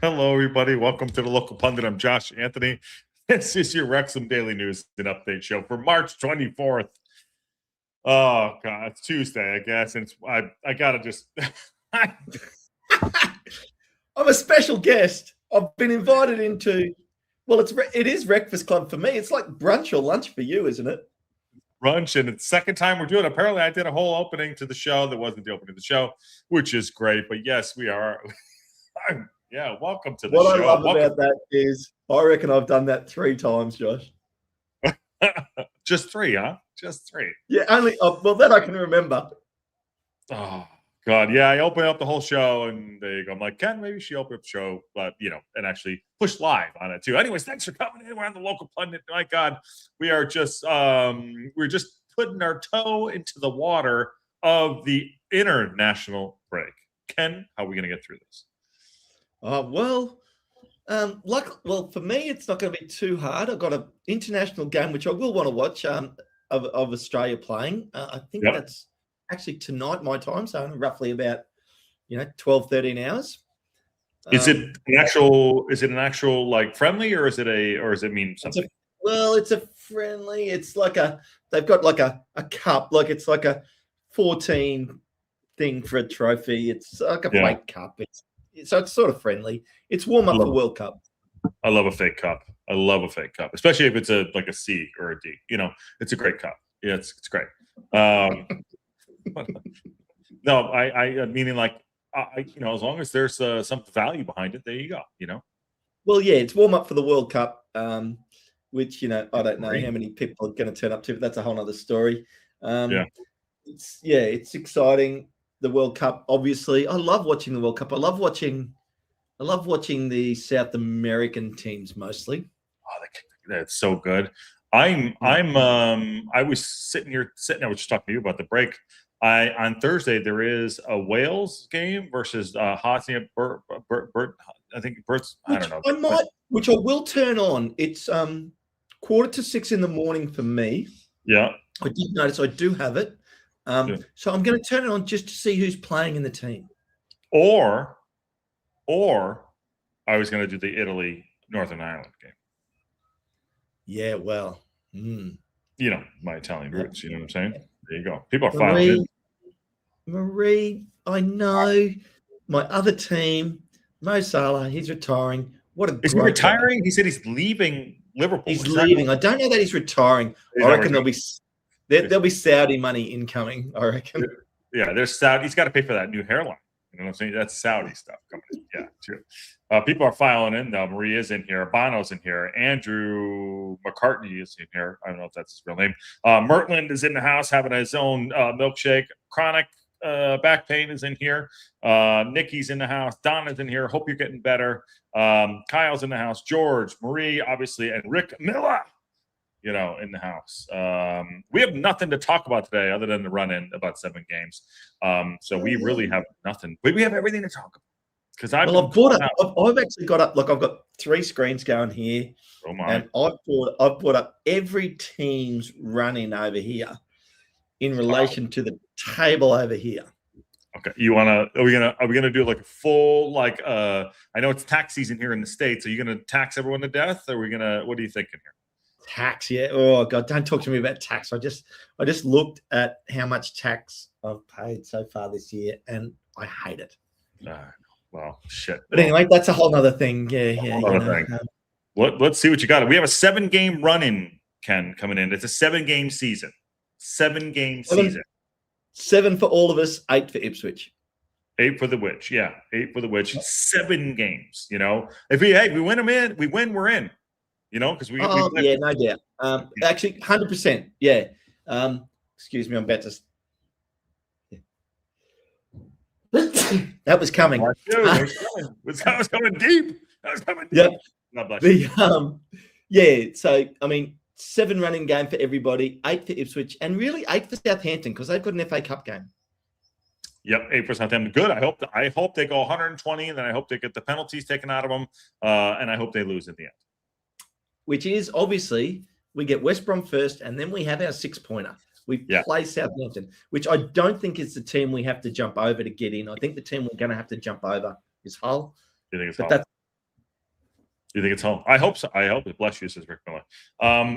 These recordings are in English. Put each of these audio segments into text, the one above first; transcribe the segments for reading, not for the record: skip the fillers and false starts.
Hello, everybody. Welcome to the Local Pundit. I'm Josh Anthony. This is your Wrexham Daily News and Update Show for March 24th. Oh, God. It's Tuesday, I guess. And I got to just... I'm a special guest. I've been invited into... Well, it is breakfast club for me. It's like brunch or lunch for you, isn't it? Brunch, and it's the second time we're doing it. Apparently, I did a whole opening to the show that wasn't the opening of the show, which is great. But yes, we are... Yeah, welcome to the show. What I love about that is I reckon I've done that 3 times, Josh. Just 3, huh? Just 3. Yeah, only well, that I can remember. Oh, God. Yeah, I opened up the whole show, and there you go. I'm like, Ken, maybe she opened up the show, but, and actually push live on it, too. Anyways, thanks for coming in. We're on the Local Pundit. My God, we are just, we're just putting our toe into the water of the international break. Ken, how are we going to get through this? Well, for me, it's not going to be too hard. I've got an international game, which I will want to watch, of Australia playing. I think that's actually tonight, my time zone, roughly about, 12, 13 hours. Is it an actual like friendly, or does it mean something? It's a friendly. It's like they've got like a cup, like it's like a 14 thing for a trophy. It's like a fake cup. So it's sort of friendly. It's warm up for World Cup. I love a fake cup. I love a fake cup, especially if it's a C or a D. It's a great cup. Yeah, it's great. No, I meaning like as long as there's some value behind it, there you go. Well, yeah, it's warm up for the World Cup, which I don't know how many people are going to turn up to, but that's a whole other story. It's exciting. The World Cup, obviously. I love watching the World Cup. I love watching the South American teams mostly. Oh, that's so good. I was sitting there, I was just talking to you about the break. On Thursday there is a Wales game versus Hosnia. I think Bert's. I don't know. Which I will turn on. It's 5:45 in the morning for me. Yeah, I did notice I do have it. So I'm going to turn it on just to see who's playing in the team. Or I was going to do the Italy Northern Ireland game. Yeah, well, my Italian roots. You know what I'm saying? There you go. People are filing in. Marie, I know my other team, Mo Salah. He's retiring. Is he retiring? He said he's leaving Liverpool. He's leaving. I don't know that he's retiring. I reckon there'll be Saudi money incoming, I reckon. Yeah, there's Saudi. He's got to pay for that new hairline. You know what I'm saying? That's Saudi stuff coming in. Yeah, true. People are filing in, though. Maria's in here. Bono's in here. Andrew McCartney is in here. I don't know if that's his real name. Mertland is in the house having his own milkshake. Chronic back pain is in here. Nikki's in the house. Donna's in here. Hope you're getting better. Kyle's in the house. George, Marie, obviously, and Rick Miller. In the house. We have nothing to talk about today other than the run-in about 7 games. So we really have nothing, but we have everything to talk about. Because I've actually got up. Look, I've got 3 screens going here, and I've brought up every team's run-in over here in relation to the table over here. Okay, are we gonna do like a full I know it's tax season here in the States. Are you gonna tax everyone to death? Or what are you thinking here? Tax, yeah. Oh God, don't talk to me about tax. I just looked at how much tax I've paid so far this year, and I hate it. Well, shit. But anyway, that's a whole other thing. Yeah. Let's see what you got. We have a 7-game run-in, Ken, coming in. It's a 7-game season. 7-game season. 7 for all of us. 8 for Ipswich. 8 for the Witch. Yeah, 8 for the Witch. 7 games. If we win them in, we win. We're in. Because we no doubt. Actually, 100%. Yeah. Excuse me, I'm about to. That was coming. That was coming deep. That was coming deep. Yeah. So 7 running game for everybody, 8 for Ipswich, and really 8 for Southampton because they've got an FA Cup game. Yep, 8 for Southampton. Good. I hope they go 120, and then I hope they get the penalties taken out of them, and I hope they lose at the end. Which is obviously we get West Brom first, and then we have our 6-pointer. We play Southampton, which I don't think is the team we have to jump over to get in. I think the team we're going to have to jump over is Hull. You think it's Hull? You think it's home? I hope so. I hope it. Bless you, says Rick Miller.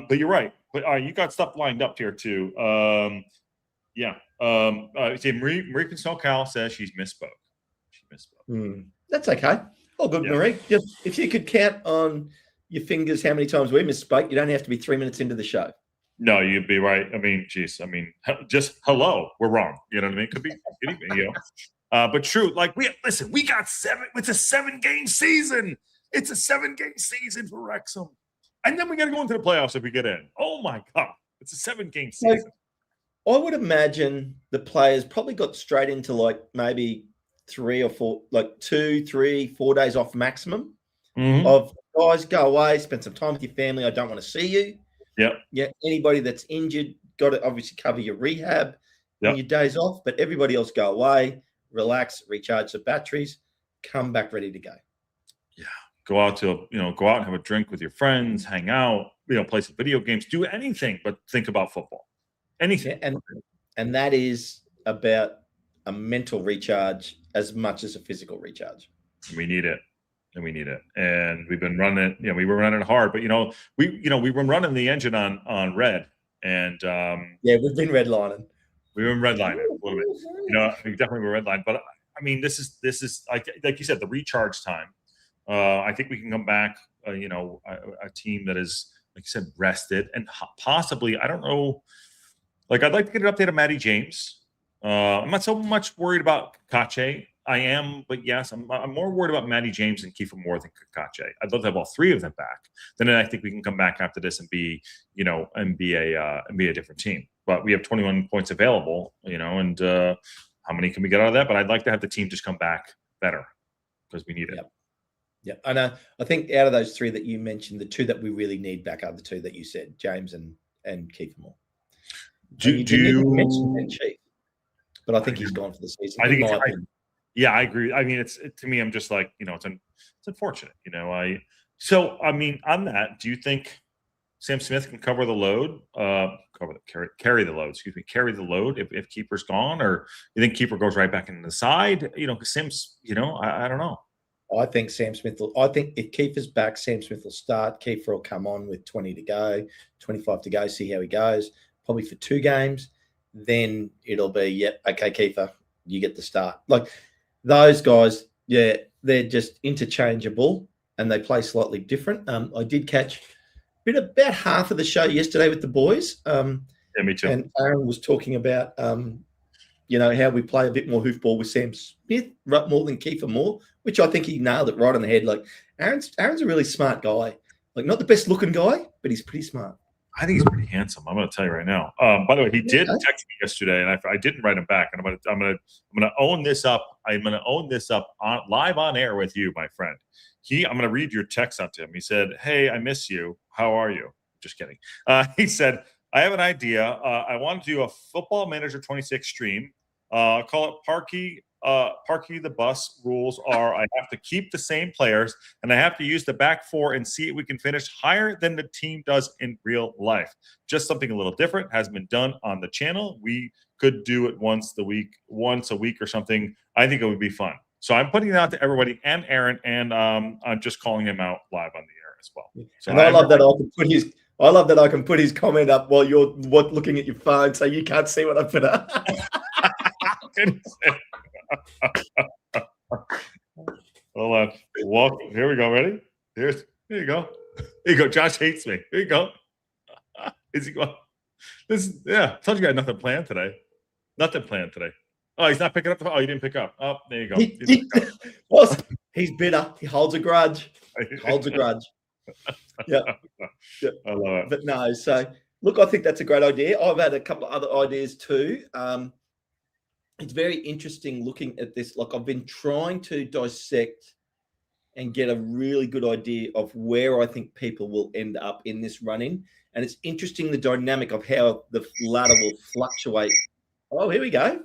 But you're right. But you got stuff lined up here too. Yeah. See, Marie from SoCal says she's misspoke. She misspoke. That's okay. Oh, good, Marie. If you could count on your fingers how many times we misspoke, you don't have to be 3 minutes into the show. No, you'd be right. I mean, geez. I mean, just hello. We're wrong. You know what I mean? Could be anything, you know. But true. Like we got 7. It's a 7-game season. It's a 7-game season for Wrexham. And then we got to go into the playoffs if we get in. Oh, my God. It's a 7-game season. I would imagine the players probably got straight into like maybe 3 or 4, like 2, 3, 4 days off maximum of guys, go away, spend some time with your family. I don't want to see you. Yep. Yeah. Anybody that's injured, got to obviously cover your rehab and your days off, but everybody else go away, relax, recharge the batteries, come back ready to go. Yeah. Go out and have a drink with your friends, hang out, play some video games, do anything but think about football. Anything. Yeah, and that is about a mental recharge as much as a physical recharge. We need it. And we've been running, we were running hard, but we've been running the engine on red. And we've been redlining. We've been redlining a little bit. We definitely were redlined. But I mean, this is like you said, the recharge time. I think we can come back, a team that is, like you said, rested and possibly, I don't know, like I'd like to get an update on Matty James. I'm not so much worried about Kache. I am, but yes, I'm more worried about Matty James and Kiefer Moore than Kache. I'd love to have all 3 of them back. Then I think we can come back after this and be a different team. But we have 21 points available, and how many can we get out of that? But I'd like to have the team just come back better because we need it. Yeah, I know. I think out of those 3 that you mentioned, the 2 that we really need back are the 2 that you said, James and Kiefer Moore. Do you mention Ben Chief? But I think he's gone for the season. I think I agree. I mean, to me, I'm just like, it's unfortunate, So I mean, on that, do you think Sam Smith can cover the load? Carry the load. Carry the load if Keeper's gone, or you think Keeper goes right back into the side? Because Sam's, I don't know. I think Sam Smith I think if Kiefer's back, Sam Smith will start. Kiefer will come on with 20 to go, 25 to go, see how he goes. Probably for 2 games. Then it'll be, okay, Kiefer, you get the start. Like those guys, they're just interchangeable and they play slightly different. I did catch about half of the show yesterday with the boys. Me too. And Aaron was talking about, how we play a bit more hoofball with Sam Smith more than Kiefer Moore, which I think he nailed it right on the head. Like Aaron's a really smart guy. Like not the best looking guy, but he's pretty smart. I think he's pretty handsome. I'm going to tell you right now. By the way, he did text me yesterday, and I didn't write him back. And I'm going to own this up. I'm going to own this up live on air with you, my friend. I'm going to read your text out to him. He said, "Hey, I miss you. How are you?" Just kidding. He said, "I have an idea. I want to do a Football Manager 26 stream. Call it Parky the Bus. Rules are I have to keep the same players and I have to use the back 4 and see if we can finish higher than the team does in real life. Just something a little different. Hasn't been done on the channel. We could do it once a week or something. I think it would be fun." So I'm putting it out to everybody and Aaron, and I'm just calling him out live on the air as well. So and I love that I can put his comment up while you're looking at your phone, so you can't see what I put up. Hold on. Here we go. Ready? Here you go. Here you go. Josh hates me. Here you go. Is he going? Told you I had nothing planned today. Oh, he's not picking up you didn't pick up. Oh, there you go. He's bitter. He holds a grudge. Yeah. I love it. But no, so look, I think that's a great idea. I've had a couple of other ideas too. It's very interesting looking at this. Like I've been trying to dissect and get a really good idea of where I think people will end up in this run-in. And it's interesting the dynamic of how the ladder will fluctuate. Oh, here we go.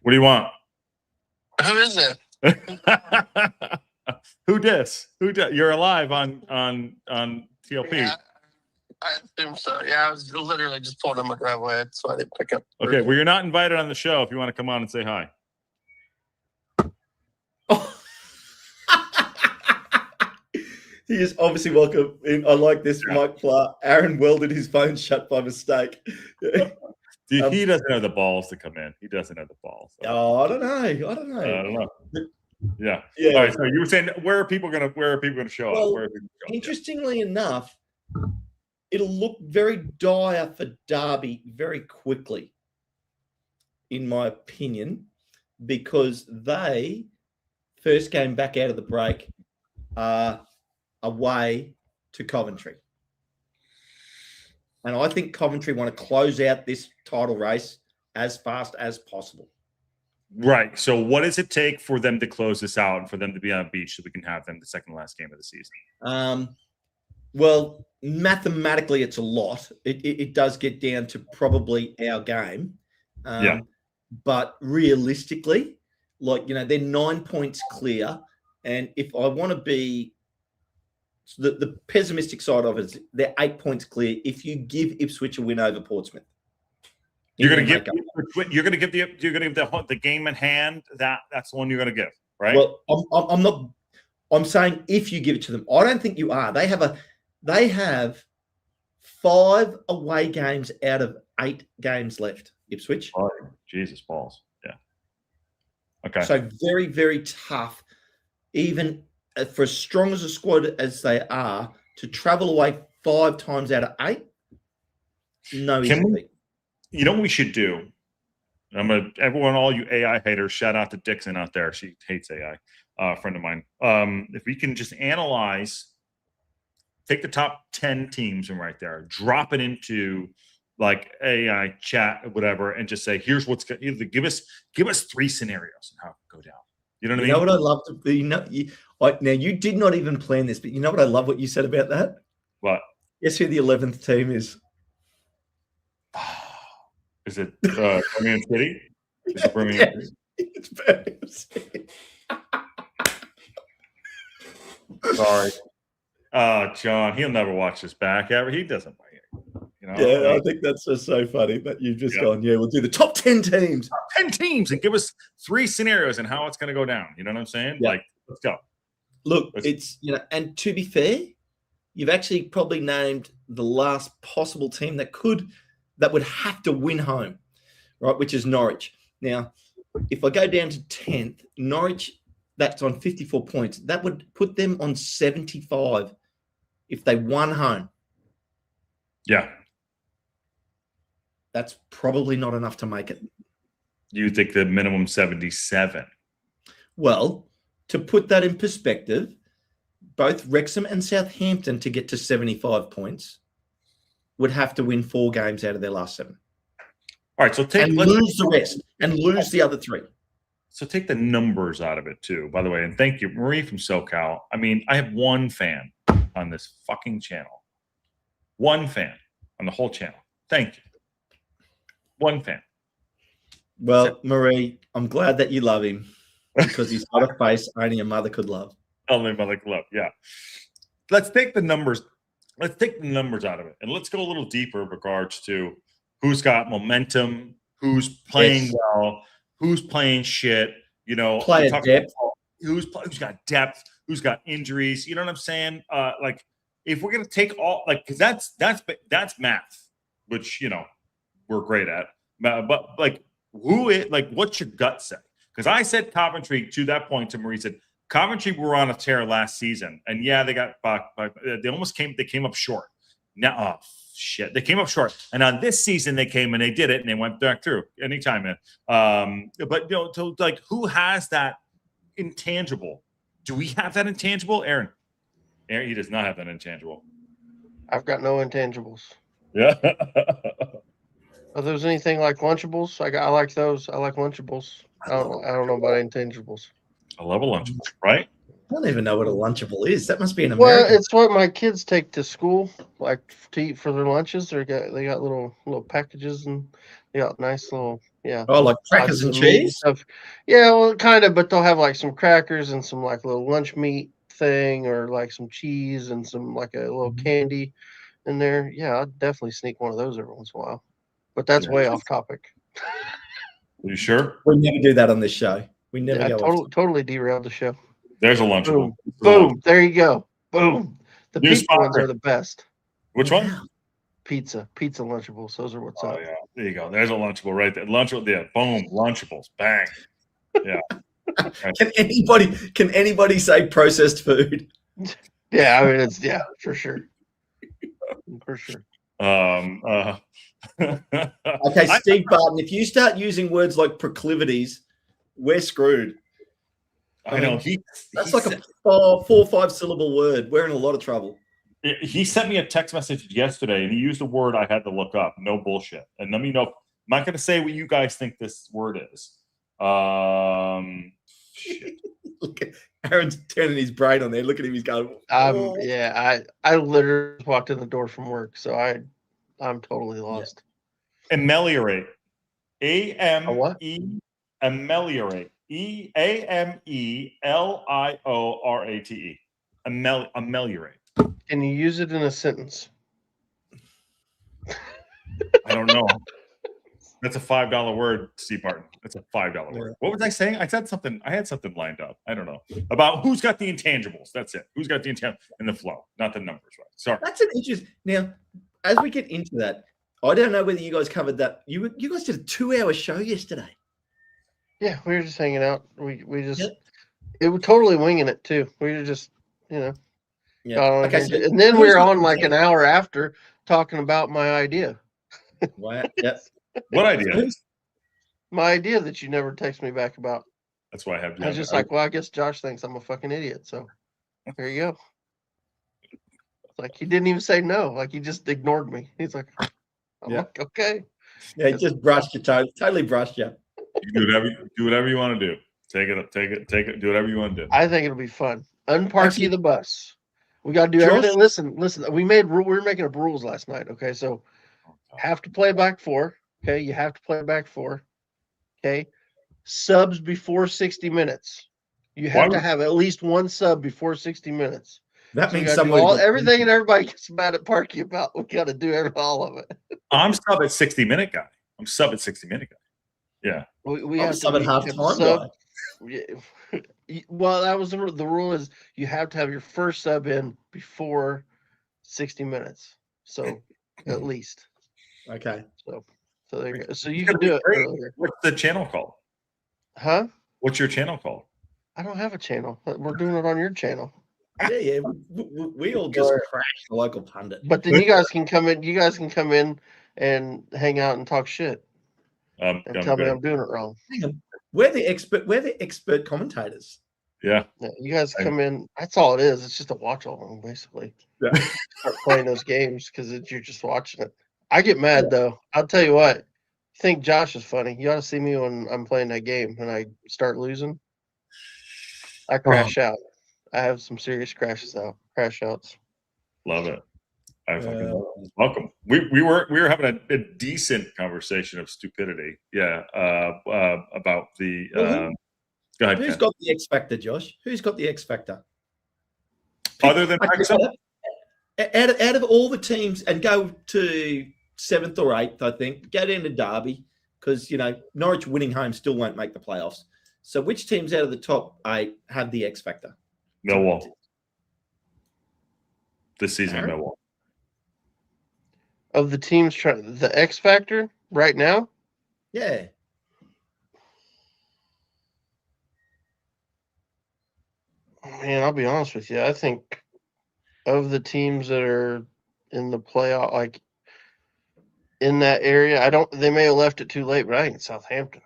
What do you want? Who is it? Who dis? You're alive on TLP. Yeah, I assume so. Yeah, I was literally just pulled in my driveway, so I didn't pick up. Okay, well, you're not invited on the show if you want to come on and say hi. He is obviously welcome. I like this, Mike Pla. Aaron welded his phone shut by mistake. Dude, he doesn't have the balls to come in. He doesn't have the balls. So. Oh, I don't know. Yeah. Yeah. All right. So you were saying where are people gonna show up? Where are people gonna interestingly enough, it'll look very dire for Derby very quickly, in my opinion, because they first game back out of the break are away to Coventry. And I think Coventry want to close out this title race as fast as possible. Right. So what does it take for them to close this out and for them to be on a beach so we can have them the second last game of the season? Well, mathematically, it's a lot. It does get down to probably our game. But realistically, they're 9 points clear. And if I want to be the pessimistic side of it, is they're 8 points clear if you give Ipswich a win over Portsmouth. You're going to give the game in hand. That's the one you're going to give, right? Well, I'm not. I'm saying if you give it to them, I don't think you are. They have 5 away games out of 8 games left. Ipswich. Oh, Jesus balls. Yeah. Okay. So very, very tough, even for as strong as a squad as they are, to travel away 5 times out of 8. No easy. You know what we should do? All you AI haters, shout out to Dixon out there. She hates AI, a friend of mine. If we can just take the top 10 teams and right there, drop it into like AI chat or whatever, and just say, here's what's going to give us 3 scenarios and how it go down. You know what I mean? You know what I love to be? Now you did not even plan this, but you know what I love what you said about that? What? Guess who the 11th team is? Is it Birmingham City? Is it Birmingham City? It's Birmingham City. Sorry. John, he'll never watch this back ever. He doesn't like it. Yeah, I think that's just so funny that you've just gone, we'll do the top 10 teams. Top 10 teams and give us 3 scenarios and how it's going to go down. You know what I'm saying? Yeah. Let's go. Look, and to be fair, you've actually probably named the last possible team that would have to win home, right? Which is Norwich. Now, if I go down to 10th, Norwich, that's on 54 points. That would put them on 75 if they won home. Yeah. That's probably not enough to make it. You think the minimum 77? Well, to put that in perspective, both Wrexham and Southampton to get to 75 points would have to win 4 games out of their last 7. All right, so lose the rest and lose the other 3. So take the numbers out of it too, by the way. And thank you, Marie from SoCal. I mean, I have 1 fan on this fucking channel. 1 fan on the whole channel. Thank you. 1 fan. Well, Marie, I'm glad that you love him because he's got a face only a mother could love. Only a mother could love, yeah. Let's take the numbers. Let's take the numbers out of it. And let's go a little deeper in regards to who's got momentum, who's playing well, who's playing shit, player depth. Who's got depth, who's got injuries. You know what I'm saying? If we're gonna take all because that's math, which we're great at. But what's your gut say? Because I said Coventry to that point to Marie said Coventry were on a tear last season, and they got they came up short. Now, shit, they came up short, and on this season they came and they did it, and they went back through anytime in. But who has that intangible? Do we have that intangible, Aaron? Aaron, he does not have that intangible. I've got no intangibles. Yeah. Are those anything like Lunchables? I like those. I like Lunchables. I don't know about intangibles. I love a Lunchable, right? I don't even know what a Lunchable is. That must be an American. American. Well, it's what my kids take to school, like to eat for their lunches. They got little packages and they got nice little Oh, like crackers and cheese stuff. Yeah, well, kind of, but they'll have like some crackers and some like little lunch meat thing, or like some cheese and some like a little candy in there. Yeah, I'd definitely sneak one of those every once in a while. But that's way off topic. Are you sure? We never do that on this show. We never go totally derailed the show. There's a Lunchable. Boom. There you go. Boom. The New pizza spot ones for- are the best. Which one? Wow. Pizza Lunchables. Those are what's Oh up. yeah, there you go. There's a Lunchable right there. Lunchable, yeah, boom, Lunchables, bang. Yeah. Can anybody say processed food? Yeah, I mean it's for sure. For sure. Okay, Steve Barton, if you start using words like proclivities, we're screwed. I know That's like a 4 or 5 syllable word. We're in a lot of trouble. he sent me a text message yesterday, and he used a word I had to look up. No bullshit. And let me know. I'm not going to say what you guys think this word is. Shit. Look at Aaron's turning his brain on there. Look at him. He's going. Oh. I literally walked in the door from work, so I'm totally lost. Ameliorate. what? Ameliorate. Ameliorate. Ameliorate. Can you use it in a sentence? I don't know. That's a $5 word, Steve Barton. That's a $5 word. What was I saying? I said something. I had something lined up. I don't know about who's got the intangibles. That's it. Who's got the intangibles in the flow, not the numbers. Right. Sorry. That's an interesting. Now, as we get into that, I don't know whether you guys covered that. You guys did a 2-hour show yesterday. Yeah, we were just hanging out. We just it was totally winging it too. We were just got on Okay, here. And then we were on like an hour after talking about my idea. Wow. Yep. What idea? My idea that you never text me back about. That's why I have. I was just like, well, I guess Josh thinks I'm a fucking idiot. So there you go. Like he didn't even say no. Like he just ignored me. He's like, I'm like, okay. Yeah, he just brushed you, totally brushed you. You do whatever you want to do. Take it. Do whatever you want to do. I think it'll be fun. Unparky the bus. We got to do everything. Listen. We were making up rules last night. Okay, so have to play back 4. Okay, you have to play back 4. Okay, subs before 60 minutes. You have to have at least one sub before 60 minutes. That means everything and everybody gets mad at Parky about. We got to do all of it. I'm sub at 60-minute guy. Yeah. We have sub at half time. Well, that was the rule is you have to have your first sub in before 60 minutes. So at least. Okay. So there you go. So you can do it earlier. What's the channel called? Huh? What's your channel called? I don't have a channel. We're doing it on your channel. Yeah. We all just crash the local pundit. But then you guys can come in. You guys can come in and hang out and talk shit. And tell me I'm doing it wrong. Hang on. We're the expert commentators. Yeah. You guys come in. That's all it is. It's just a watch along, basically. Yeah. Start playing those games because you're just watching it. I get mad though. I'll tell you what. You think Josh is funny? You ought to see me when I'm playing that game and I start losing. I crash out. I have some serious crash outs. Love it. I fucking welcome. We were having a decent conversation of stupidity. Yeah. About the. Go ahead. Who's got the X factor, Josh? Who's got the X factor? Other than Wrexham? Out of all the teams, and go to 7th or 8th, I think. Go down to Derby because Norwich winning home still won't make the playoffs. So which teams out of the top 8 have the X factor? Millwall. This season, Millwall. Of the teams trying the X factor right now? Yeah. Man, I'll be honest with you. I think of the teams that are in the playoff, like in that area, they may have left it too late, but I think it's Southampton.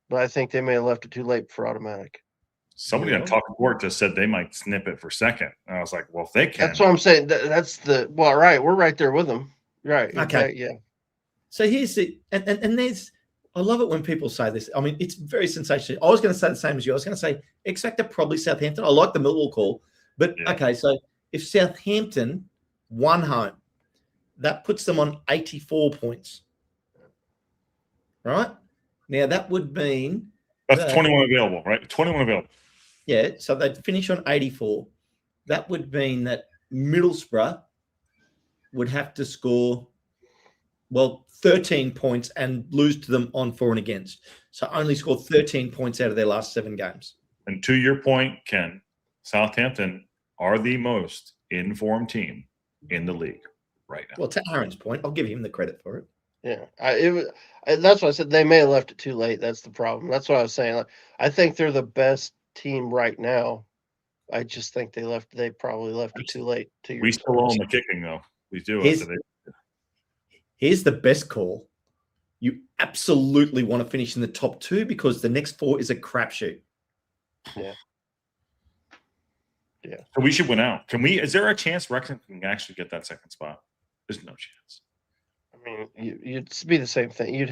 But I think they may have left it too late for automatic. Somebody on Talk Sport just said they might snip it for second. And I was like, well, if they can. That's what I'm saying. Right. We're right there with them. Right. Okay. Yeah. So here's and there's, I love it when people say this. I mean, it's very sensational. I was going to say the same as you. I was going to say X factor probably Southampton. I like the Millwall call. But, okay, so if Southampton won home, that puts them on 84 points. Right? Now, that would mean... That's 21 available, right? 21 available. Yeah, so they'd finish on 84. That would mean that Middlesbrough would have to score, 13 points and lose to them on for and against. So only score 13 points out of their last 7 games. And to your point, Ken, Southampton are the most informed team in the league right now. Well, to Aaron's point, I'll give him the credit for it. Yeah, that's why I said they may have left it too late. That's the problem. That's what I was saying. Like, I think they're the best team right now. I just think they probably left it too late. We still own the kicking, though. We do. Here's the best call. You absolutely want to finish in the top 2 because the next 4 is a crapshoot. Yeah. So we should win out. Is there a chance Wrexham can actually get that second spot? There's no chance. I mean, you'd be the same thing. We'd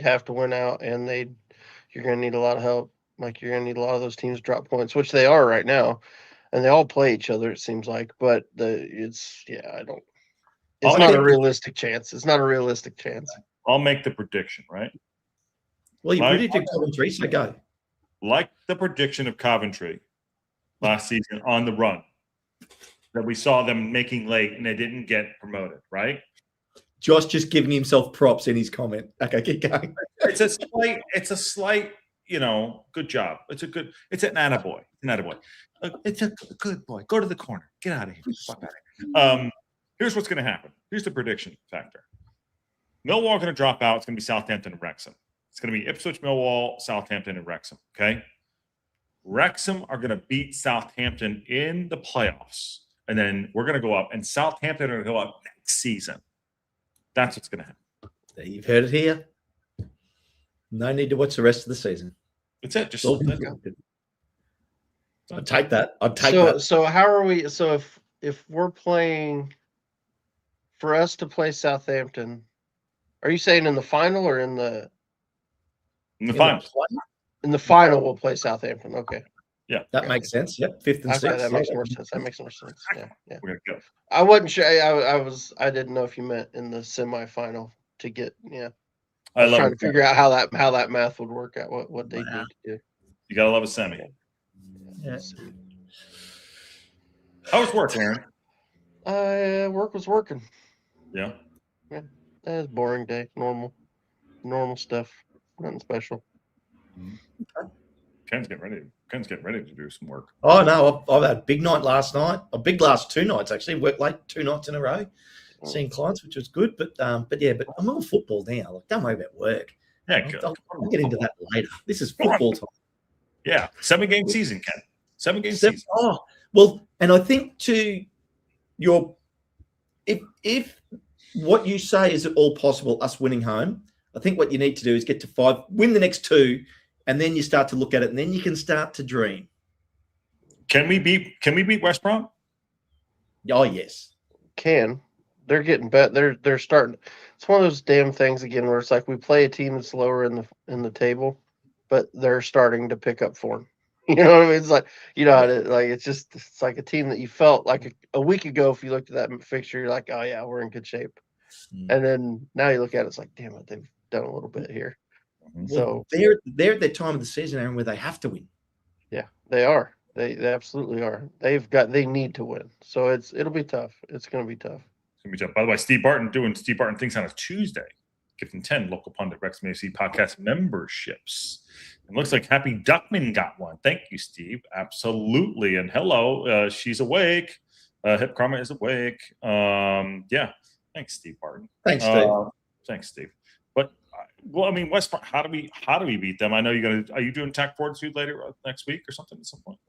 have to win out, and you're going to need a lot of help. Like, you're going to need a lot of those teams to drop points, which they are right now, and they all play each other. It seems like, but it's not a realistic chance. It's not a realistic chance. I'll make the prediction, right? Well, you predicted Coventry, so go. Like the prediction of Coventry last season on the run, that we saw them making late and they didn't get promoted, right? Josh just giving himself props in his comment. Okay, keep going. It's a slight, good job. It's an attaboy. It's a good boy. Go to the corner. Get out of here. Fuck out of here. Here's what's going to happen. Here's the prediction factor. Millwall going to drop out. It's going to be Southampton and Wrexham. It's going to be Ipswich, Millwall, Southampton, and Wrexham. Okay? Wrexham are going to beat Southampton in the playoffs. And then we're going to go up. And Southampton are going to go up next season. That's what's going to happen. You've heard it here. No need to watch the rest of the season. That's it. Just I'd take that. that. So how are we? So if we're playing, for us to play Southampton, are you saying in the final or in the final? In the final, we'll play Southampton. Okay. Yeah, that makes sense. Yep, 5th and 6th. That makes more sense. Yeah. We're gonna go. I wasn't sure. I didn't know if you meant in the semifinal to get. Yeah. I was trying to figure out how that math would work out. What they need to do. You gotta love a semi. Yeah. How was work, Aaron? Work was working. Yeah. Yeah. That was a boring day. Normal stuff. Nothing special. Okay. Ken's getting ready to do some work. Oh no, I've had a big night last night. A big last 2 nights actually. Worked late 2 nights in a row, seeing clients, which was good. But I'm on football now. Like, don't worry about work. Yeah, good. I'll get into that later. This is football time. Yeah, 7-game season, Ken. 7-game season. Oh well, and I think to your if what you say is at all possible, us winning home, I think what you need to do is get to 5, win the next 2. And then you start to look at it, and then you can start to dream. Can we beat West Brom? Oh yes, they're getting better. They're starting. It's one of those damn things again where it's like we play a team that's lower in the table, but they're starting to pick up form. You know what I mean? It's like it's like a team that you felt like a week ago. If you looked at that fixture, you're like, oh yeah, we're in good shape. And then now you look at it, it's like, damn it, they've done a little bit here. So they're at the time of the season, Aaron, where they have to win. Yeah, they are. They absolutely are. They need to win. So it'll be tough. It's going to be tough. It's going to be tough. By the way, Steve Barton doing Steve Barton things on a Tuesday, gifting 10 local pundit Wrexham AFC podcast memberships. It looks like Happy Duckman got one. Thank you, Steve. Absolutely. And hello, she's awake. Hip Karma is awake. Yeah. Thanks, Steve Barton. Thanks, Steve. Thanks, Steve. But well, I mean, West Brom. How do we beat them? I know are you doing TAC Fortitude later next week or something at some point?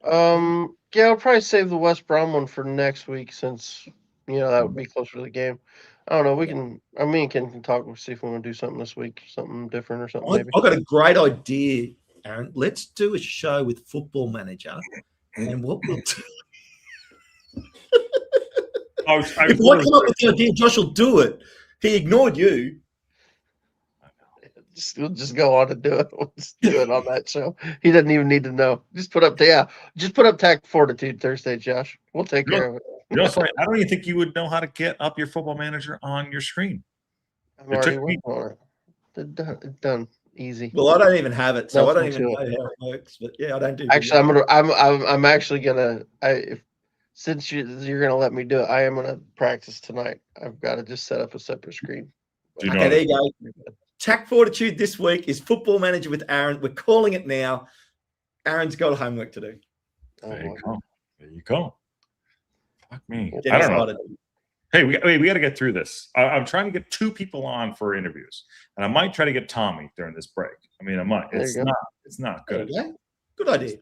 Yeah, I'll probably save the West Brom one for next week since that would be closer to the game. I don't know. We can. Me and Ken can talk. We'll see if we want to do something this week, something different or something. Maybe. I've got a great idea, Aaron. Let's do a show with Football Manager, and what we'll do. If I come up with the idea, Josh will do it. He ignored you. We'll just go on and do it. We'll just do it on that show. He doesn't even need to know. Just put up TAC Fortitude Thursday, Josh. We'll take care of it. I don't even think you would know how to get up your Football Manager on your screen. I'm already working on it. It's done. Easy. Well, I don't even have it, so I don't even know how it works. But yeah, I don't do. Actually, I'm actually gonna. Since you're gonna let me do it, I am gonna practice tonight. I've got to just set up a separate screen. Okay, there you go. TAC Fortitude this week is Football Manager with Aaron. We're calling it now. Aaron's got homework to do. There you go. Fuck me. Get I don't know. excited. Hey, we got to get through this. I'm trying to get 2 people on for interviews, and I might try to get Tommy during this break. I mean, I might. It's not There good. you go. Good idea.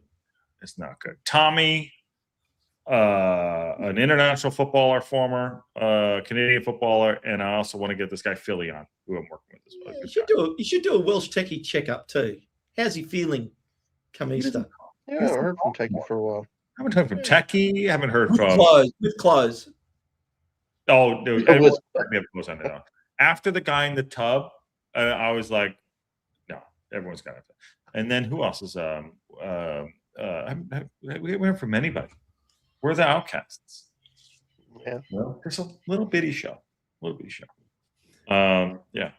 It's not good. Tommy, an international footballer, former Canadian footballer, and I also want to get this guy Philly on, who I'm working with as well. You should do a Welsh techie checkup too. How's he feeling come Easter? Yeah, I haven't heard from Techie for a while. I haven't heard from Techie. I haven't heard With from clothes. Oh, no, With- after the guy in the tub, I was like, no, everyone's got it. And then who else is we haven't heard from anybody. We're the outcasts. Yeah. Well, it's a little bitty show. Yeah.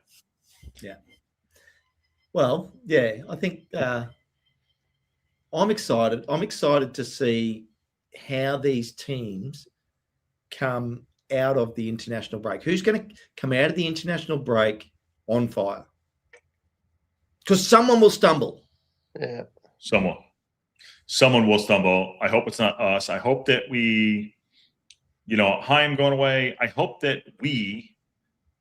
Yeah. Well, yeah, I think I'm excited. I'm excited to see how these teams come out of the international break. Who's going to come out of the international break on fire? Because someone will stumble. Yeah. Someone will stumble. I hope it's not us. I hope that we, Haim going away. I hope that we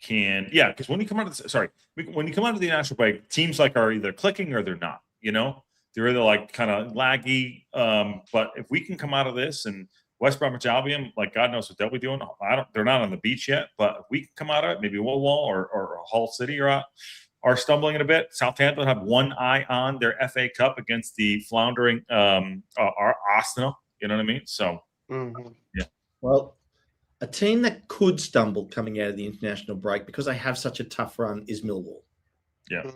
can, because when you come out of when you come out of the national break, teams are either clicking or they're not. They're either kind of laggy. But if we can come out of this and West Bromwich Albion, God knows what they'll be doing. They're not on the beach yet, but if we can come out of it, maybe Woolwall or Hull City are stumbling in a bit. Southampton have one eye on their FA Cup against the floundering Arsenal. You know what I mean? So, yeah. Well, a team that could stumble coming out of the international break because they have such a tough run is Millwall. Yeah.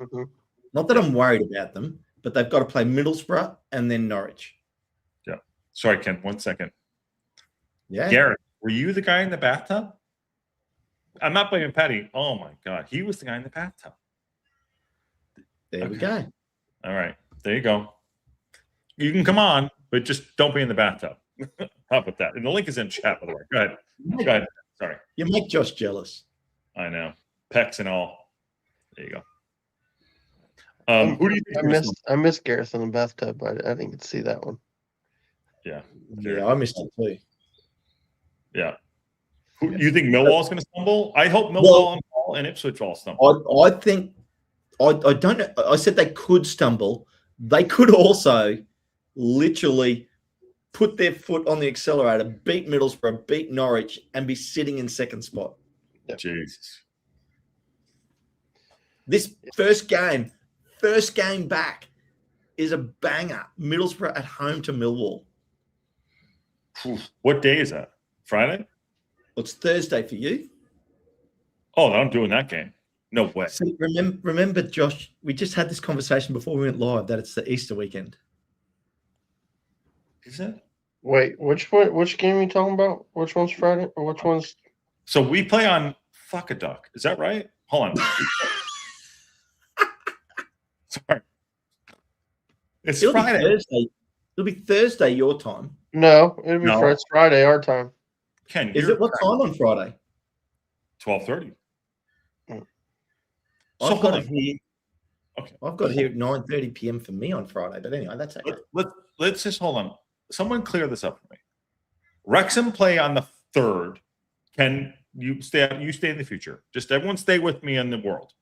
Not that I'm worried about them, but they've got to play Middlesbrough and then Norwich. Yeah. Sorry, Ken. 1 second. Yeah. Garrett, were you the guy in the bathtub? I'm not blaming Patty. Oh my God, he was the guy in the bathtub. There we go. All right, there you go. You can come on, but just don't be in the bathtub. How about that? And the link is in chat, by the way. Go ahead. Sorry. You make Josh jealous. I know. Pecs and all. There you go. Who do you think? I missed Gareth in the bathtub. I didn't get to see that one. Yeah. Yeah, I missed it too. Yeah. Who you think Millwall's going to stumble? I hope Millwall and Ipswich all stumble. I think I don't know. I said they could stumble. They could also literally put their foot on the accelerator, beat Middlesbrough, beat Norwich, and be sitting in second spot. Yep. Jesus. This first game back is a banger. Middlesbrough at home to Millwall. What day is that? Friday? Well, it's Thursday for you. Oh, I'm doing that game. No way. See, remember, Josh, we just had this conversation before we went live that it's the Easter weekend. Is it? Wait, which game are you talking about? Which one's Friday or which one's? So we play on Fuck a Duck. Is that right? Hold on. Sorry. It'll Friday. Be Thursday. It'll be Thursday your time. No, it'll be It's Friday our time. Ken, is it what time on Friday? 12:30. I've got it here. Okay. I've got it here at 9:30 p.m. for me on Friday. But anyway, that's okay. Let's just hold on. Someone clear this up for me. Wrexham play on the 3rd. Ken, you stay in the future. Just everyone stay with me in the world.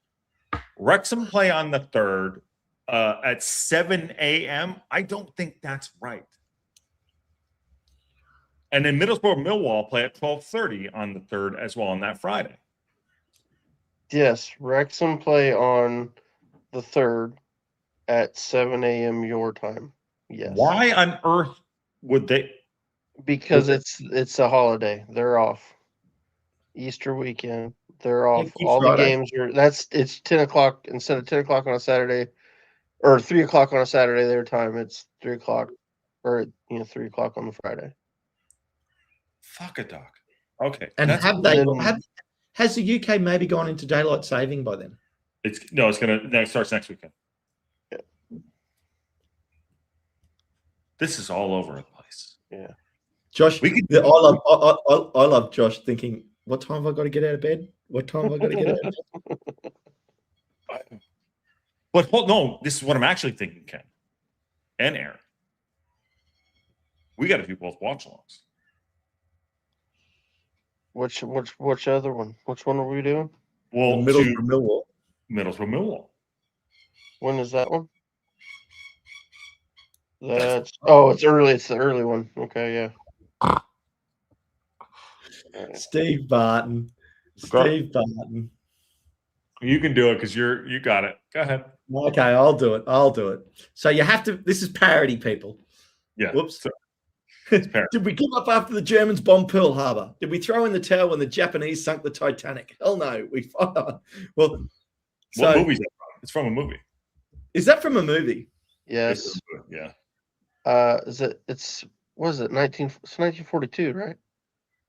Wrexham play on the 3rd at 7 a.m. I don't think that's right. And then Middlesbrough Millwall play at 12:30 on the 3rd as well on that Friday. Yes, Wrexham play on the 3rd at 7 a.m. your time. Yes. Why on earth would they? Because it's a holiday. They're off. Easter weekend. They're off. All the games are. It's 10 o'clock instead of 10 o'clock on a Saturday, or 3 o'clock on a Saturday. Their time. It's 3 o'clock, or 3 o'clock on the Friday. Fuck a duck. Okay. And has the UK maybe gone into daylight saving by then? It starts next weekend. Yeah. This is all over the place. Yeah. Josh, I love Josh thinking, what time have I got to get out of bed? What time have I got to get out of bed? But no, this is what I'm actually thinking, Ken and Aaron. We got to do both watch alongs. Which other one? Which one are we doing? Well, Middlesbrough Millwall. Millwall. When is that one? It's early. It's the early one. Okay, yeah. Steve Barton. Steve Barton. You can do it because you got it. Go ahead. Okay, I'll do it. So you have to. This is parody, people. Yeah. Whoops. It's parody. Did we give up after the Germans bombed Pearl Harbor? Did we throw in the towel when the Japanese sunk the Titanic? Hell no. We fought on. Well, what movie is that from? It's from a movie. Is that from a movie? Yes. Yeah. It's 1942, right?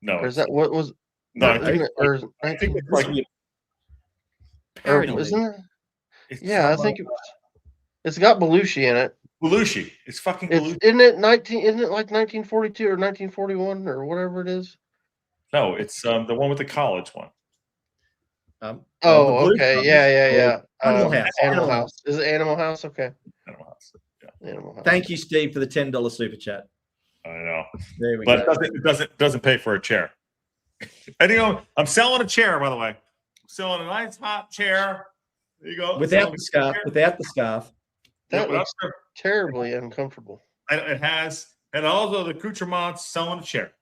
No. Or is that what was? No, I think it's like parody. Isn't it? Yeah, I think it's got Belushi in it. Belushi. It's fucking Belushi. Isn't it like 1942 or 1941 or whatever it is? No, it's the one with the college one. Okay. Yeah. Animal House. Is it Animal House? Okay. Animal House. Yeah. Animal House. Thank you, Steve, for the $10 super chat. I know. There we go. But it doesn't pay for a chair. And I'm selling a chair, by the way. I'm selling a nice hot chair. There you go. Without the scarf. That looks terribly uncomfortable. It has, and also the accoutrements selling a chair.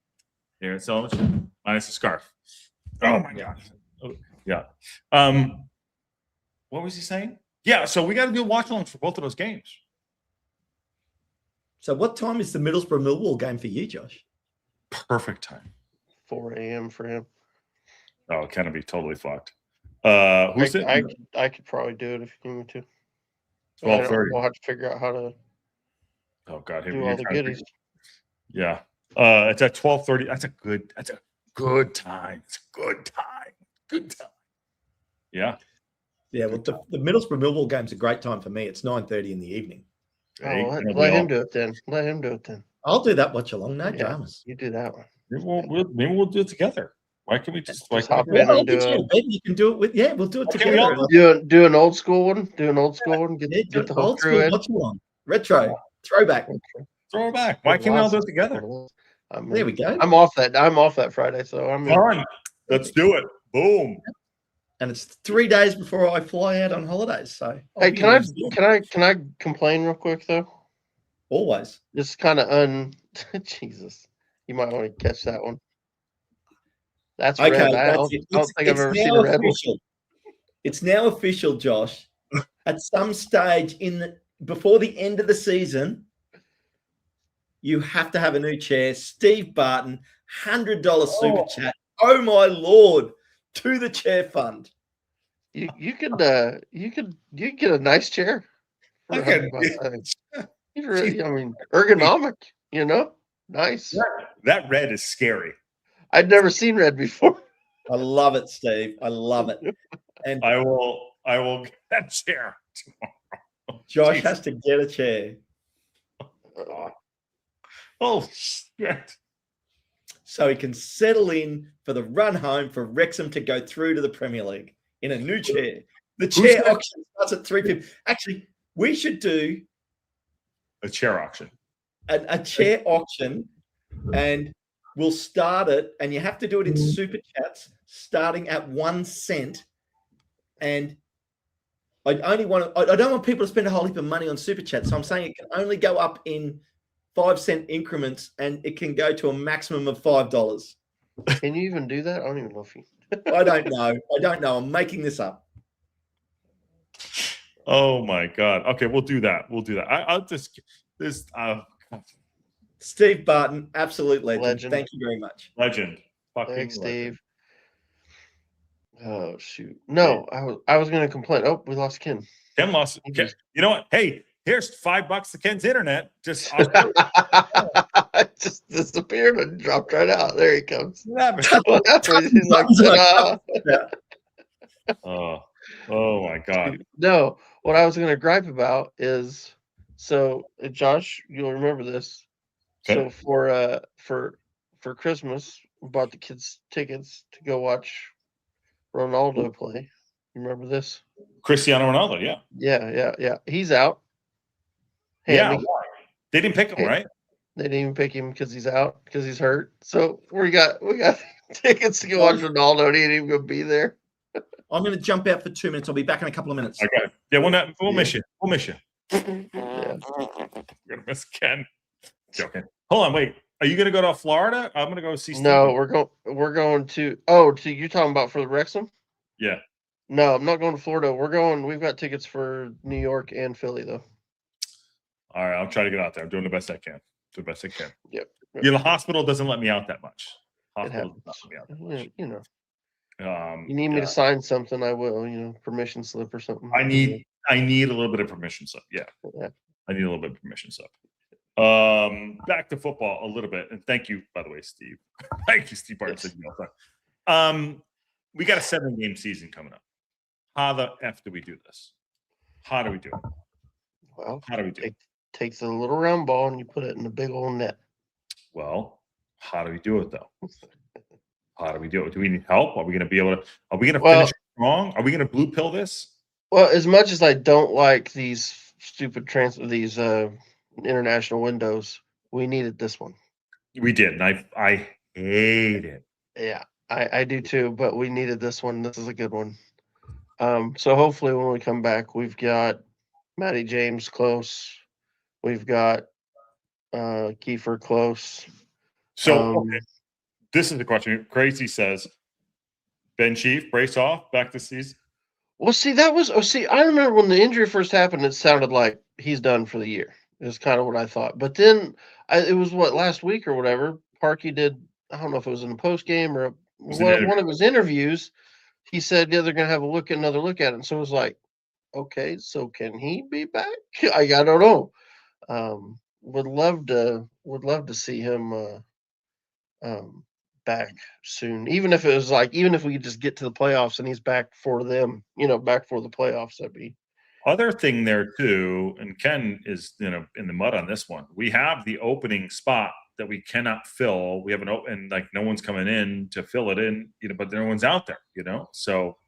Here, it's selling a chair. Minus a scarf. Oh my God. Oh, yeah. What was he saying? Yeah, so we got to do watch alongs for both of those games. So what time is the Middlesbrough Millwall game for you, Josh? Perfect time. 4 a.m. for him. Oh, kind of be totally fucked. Who's it? I could probably do it if you need me to. 12:30. We'll have to figure out how to. Oh God, do all the goodies. Yeah, it's at 12:30. That's a good time. It's a good time. Good time. Yeah. Yeah. Well, the Middlesbrough Millwall game's a great time for me. It's 9:30 in the evening. Let him do it then. I'll do that watch along. No dramas. You do that one. Maybe we'll do it together. Why can't we just hop in and do it? Maybe you can do it with. Yeah, we'll do it together. Do an old school one. Get the whole crew in. Watch along. Retro throwback. Throwback. Why can't we all do it together? There we go. I'm off that Friday, so I'm fine. Let's do it. Boom. And it's 3 days before I fly out on holidays. So hey, can I complain real quick though? Always. It's kind of Jesus. You might want to catch that one. That's okay. Red. I don't think I've ever seen a red one. It's now official, Josh. At some stage before the end of the season, you have to have a new chair. Steve Barton, $100 super chat. Oh my Lord, to the chair fund. You could get a nice chair. Ergonomic. Nice. That red is scary. I'd never seen red before. I love it, Steve. I love it. And I will get that chair tomorrow. Josh has to get a chair. Oh shit. So he can settle in for the run home for Wrexham to go through to the Premier League in a new chair. The chair auction starts at 3 p.m. Actually, we should do a chair auction. A chair auction, and we'll start it, and you have to do it in super chats starting at 1 cent. And I don't want people to spend a whole heap of money on super chats. So I'm saying it can only go up in 5 cent increments, and it can go to a maximum of $5. Can you even do that? I don't even know if you. I don't know. I'm making this up. Oh my God. Okay, we'll do that. I'll just this. Steve Barton, absolute legend. Thank you very much. Legend. Fucking Thanks, legend. Steve. Oh shoot! No, I was going to complain. Oh, we lost Ken. Ken lost. Ken. You know what? Hey, here's $5 to Ken's internet. Just just disappeared and dropped right out. There he comes. What happened? He's like, oh my God. No, what I was going to gripe about is Josh, you'll remember this. Okay. So for Christmas, we bought the kids tickets to go watch Ronaldo play. You remember this? Cristiano Ronaldo, yeah. Yeah. He's out. Why? They didn't pick him, right? They didn't even pick him because he's out, because he's hurt. So we got tickets to go watch Ronaldo, and he ain't even gonna be there. I'm going to jump out for 2 minutes. I'll be back in a couple of minutes. Okay. Yeah, we'll miss you. We'll miss you. Yeah. We're gonna miss Ken. Joking. Hold on, wait. Are you gonna go to Florida? I'm gonna go see Steve. No, we're going to. Oh, to you talking about for the Wrexham? Yeah. No, I'm not going to Florida. We've got tickets for New York and Philly though. All right, I'll try to get out there. I'm doing the best I can. Do the best I can. Yep. Yeah, the hospital doesn't let me out that much. It Hospital happens. does not let me out that much. You know. You need me to sign something, I will. Permission slip or something. I need a little bit of permission slip. Yeah. I need a little bit of permission slip. Back to football a little bit, and thank you, by the way, Steve. Thank you, Steve Parkinson. Yes. We got a 7-game season coming up. How the F do we do this? How do we do it? Well, how do we do it? Take the little round ball and you put it in the big old net. Well, how do we do it though? How do we do it? Do we need help? Are we going to be able to? Are we going to finish strong? Are we going to blue pill this? Well, as much as I don't like these stupid international windows, we needed this one. We did, and I hate it. Yeah, I do too. But we needed this one. This is a good one. So hopefully when we come back, we've got Matty James close. We've got Kiefer close. So this is the question. Crazy says, Ben Chief, brace off, back to season. Well, see, I remember when the injury first happened, it sounded like he's done for the year. Is kind of what I thought. But then it was last week or whatever. Parky did, I don't know if it was in the post game or one of his interviews. He said, yeah, they're going to have another look at it. And so it was like, okay, so can he be back? I don't know. Would love to see him back soon. Even if we could just get to the playoffs and he's back for them, back for the playoffs, that'd be. Other thing there too, and Ken is in the mud on this one. We have the opening spot that we cannot fill. We have and no one's coming in to fill it in, but no one's out there, So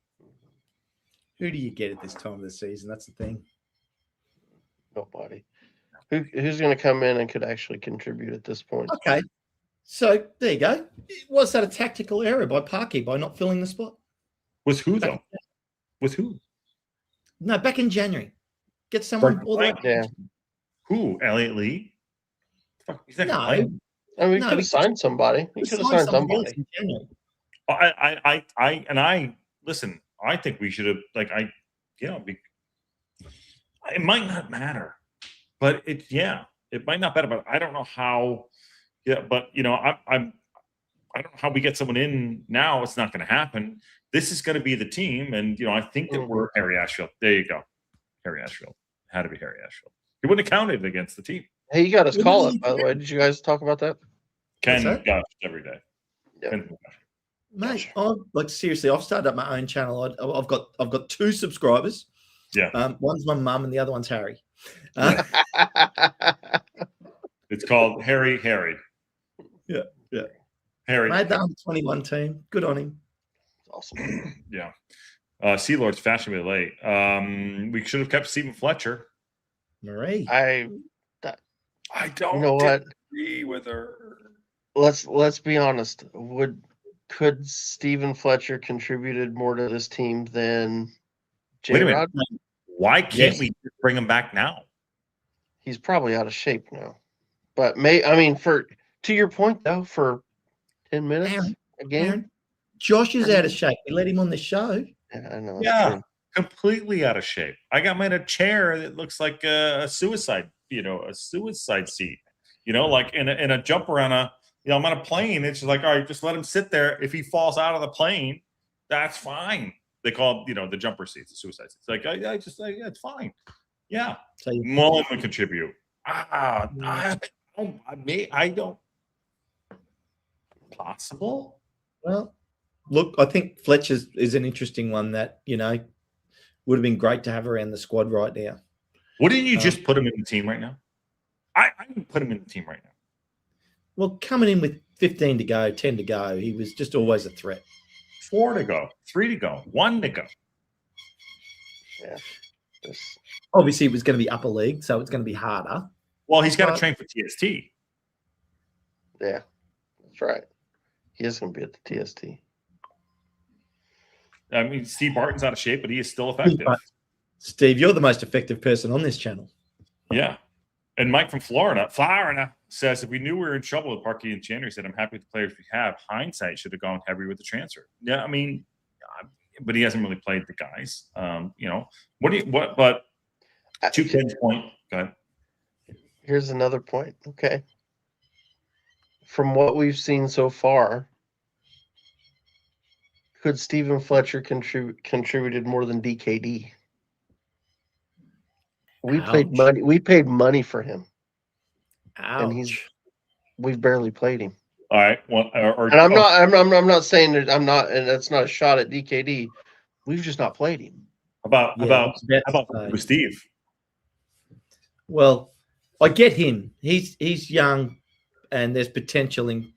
who do you get at this time of the season? That's the thing. Nobody. Who's going to come in and could actually contribute at this point? Okay. So there you go. Was that a tactical error by Parky by not filling the spot? With who though? With who? No, back in January. Get someone all the way. Yeah. Who? Elliot Lee? He's not I mean, we could have signed somebody. We could have signed somebody. Listen. I think we should have it might not matter, but it might not matter. But I don't know how. Yeah, but I don't know how we get someone in now. It's not going to happen. This is going to be the team, and I think that we're Harry Ashfield. There you go, Harry Ashfield. Had to be Harry Ashfield. He wouldn't have counted against the team. Hey, you got his call up, by the way. Did you guys talk about that? Ken gosh every day. Yeah. Mate, seriously, I've started up my own channel. I've got 2 subscribers. Yeah. One's my mum and the other one's Harry. It's called Harry. Yeah. Harry. Made the under 21 team. Good on him. Awesome. Yeah. Sea Lord's fashionably late. We should have kept Stephen Fletcher. Marie. I don't agree with her. Let's be honest. Could Stephen Fletcher contributed more to this team than J-Rod? Why can't we bring him back now? He's probably out of shape now. But to your point though, for 10 minutes a game. Josh is out of shape. We let him on the show. Yeah, I know. Yeah, completely out of shape. I got him in a chair that looks like a suicide, a suicide seat. Like in a jumper on a. I'm on a plane. It's just like, all right, just let him sit there. If he falls out of the plane, that's fine. They call the jumper seats, the suicide seats. Like, it's fine. Yeah. So Mullen would contribute. I don't. Possible? Well, look, I think Fletcher is an interesting one that, would have been great to have around the squad right now. Wouldn't you just put him in the team right now? I would put him in the team right now. Well, coming in with 15 to go, 10 to go, he was just always a threat. 4 to go, 3 to go, 1 to go. Yeah. Obviously, it was going to be upper league, so it's going to be harder. Well, he's got to train for TST. Yeah, that's right. He is going to be at the TST. I mean, Steve Barton's out of shape, but he is still effective. Steve, you're the most effective person on this channel. Yeah. And Mike from Florida says, if we knew we were in trouble with Parkey and Chandler, he said, I'm happy with the players we have. Hindsight should have gone heavy with the transfer. Yeah, I mean, but he hasn't really played the guys. But to Ken's point, go ahead. Here's another point. Okay. From what we've seen so far, could Stephen Fletcher contributed more than DKD? We paid money for him. Ouch. And we've barely played him. All right. Well, and I'm not saying that I'm not, and that's not a shot at DKD. We've just not played him. How about with Steve? Well, I get him. He's young, and there's potential in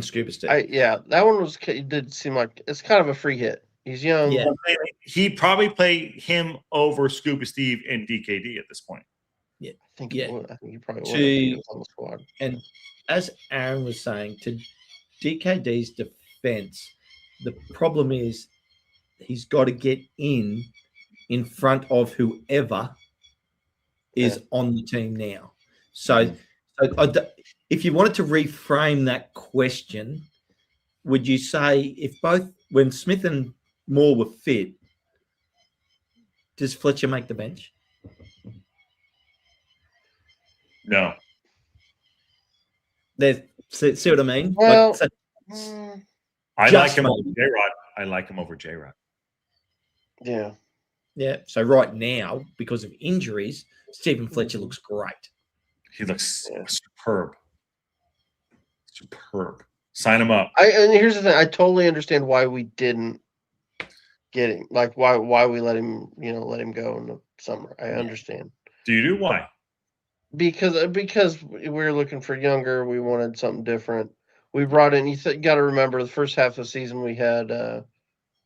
Scuba Steve. That one did seem like it's kind of a free hit. He's young. Yeah. He probably play him over Scuba Steve and DKD at this point. Yeah, I think he probably would have on the squad. And as Aaron was saying, to DKD's defense, the problem is he's got to get in front of whoever is on the team now. So if you wanted to reframe that question, would you say when Smith and Moore were fit, does Fletcher make the bench? No. See what I mean? Well, I like him over J-Rod. I like him over J-Rod. Yeah. Yeah. So right now, because of injuries, Stephen Fletcher looks great. He looks superb. Superb. Sign him up. And here's the thing. I totally understand why we didn't get him. Like why we let him go in the summer. I understand. Do you do? Why? Because we were looking for younger. We wanted something different. We brought in. You got to remember the first half of the season we had. I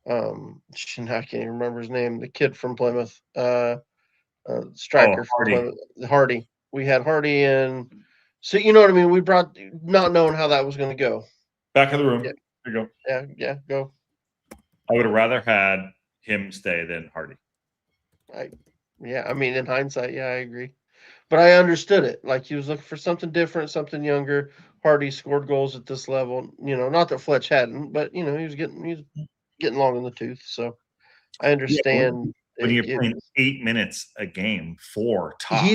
can't even remember his name. The kid from Plymouth, striker from Plymouth, Hardy. We had Hardy in. So you know what I mean. We brought not knowing how that was going to go. Back in the room. Yeah. There you go. Yeah, go. I would have rather had him stay than Hardy. I mean, in hindsight, I agree. But I understood it. Like he was looking for something different, something younger. Hardy scored goals at this level. Not that Fletch hadn't, but he was getting long in the tooth. So I understand. When you're playing 8 minutes a game, 4 top.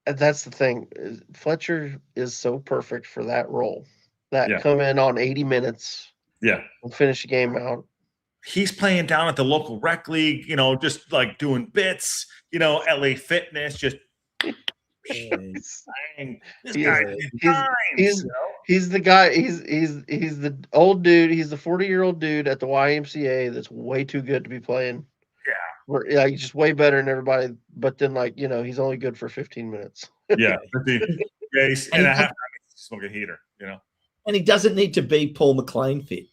That's the thing. Fletcher is so perfect for that role. Come in on 80 minutes. Yeah. And finish the game out. He's playing down at the local rec league, just like doing bits, LA Fitness, just he's the guy. He's the old dude. He's the 40-year-old dude at the YMCA that's way too good to be playing. Yeah, he's just way better than everybody. But then, he's only good for 15 minutes. Yeah, he's and a half time smoke a heater, And he doesn't need to be Paul McLean fit.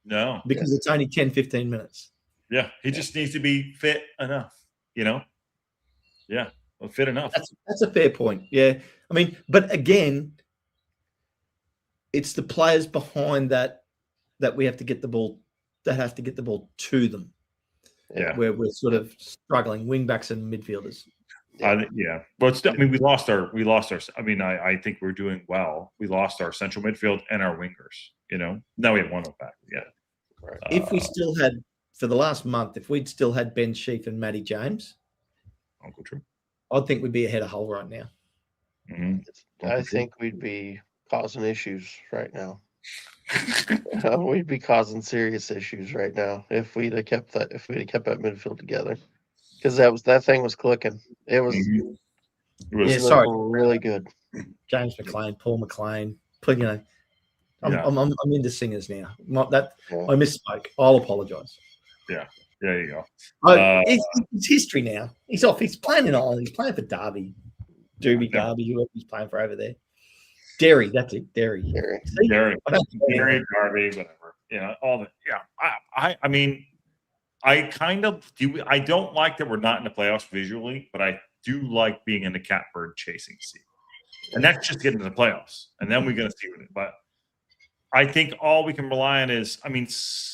No, because it's only 10, 15 minutes. Yeah, he just needs to be fit enough. Yeah. Well, fit enough. That's a fair point. Yeah. I mean, but again, it's the players behind that we have to get the ball, that have to get the ball to them. Yeah. Where we're sort of struggling, wing backs and midfielders. Yeah. But still, I mean, we lost our, I mean, I think we're doing well. We lost our central midfield and our wingers, Now we have one back. Yeah. Right. If we still had, for the last month, if we'd still had Ben Sheaf and Matty James, Uncle True, I think we'd be ahead of Hull right now. Mm-hmm. I think we'd be causing issues right now. We'd be causing serious issues right now if we'd have kept that midfield together, because that thing was clicking. It was. Mm-hmm. It was really good. James McLean, Paul McLean, I'm into singers now. I misspoke. I'll apologise. Yeah. There you go. It's history now. He's off. He's playing in Ireland. He's playing for Derby, Derby, whoever he's playing for over there. Derry, that's it. Derry, Derby, whatever. All the I mean, I kind of do. I don't like that we're not in the playoffs visually, but I do like being in the catbird chasing seat, and that's just getting to the playoffs, and then we're going to see what it. But I think all we can rely on is, I mean,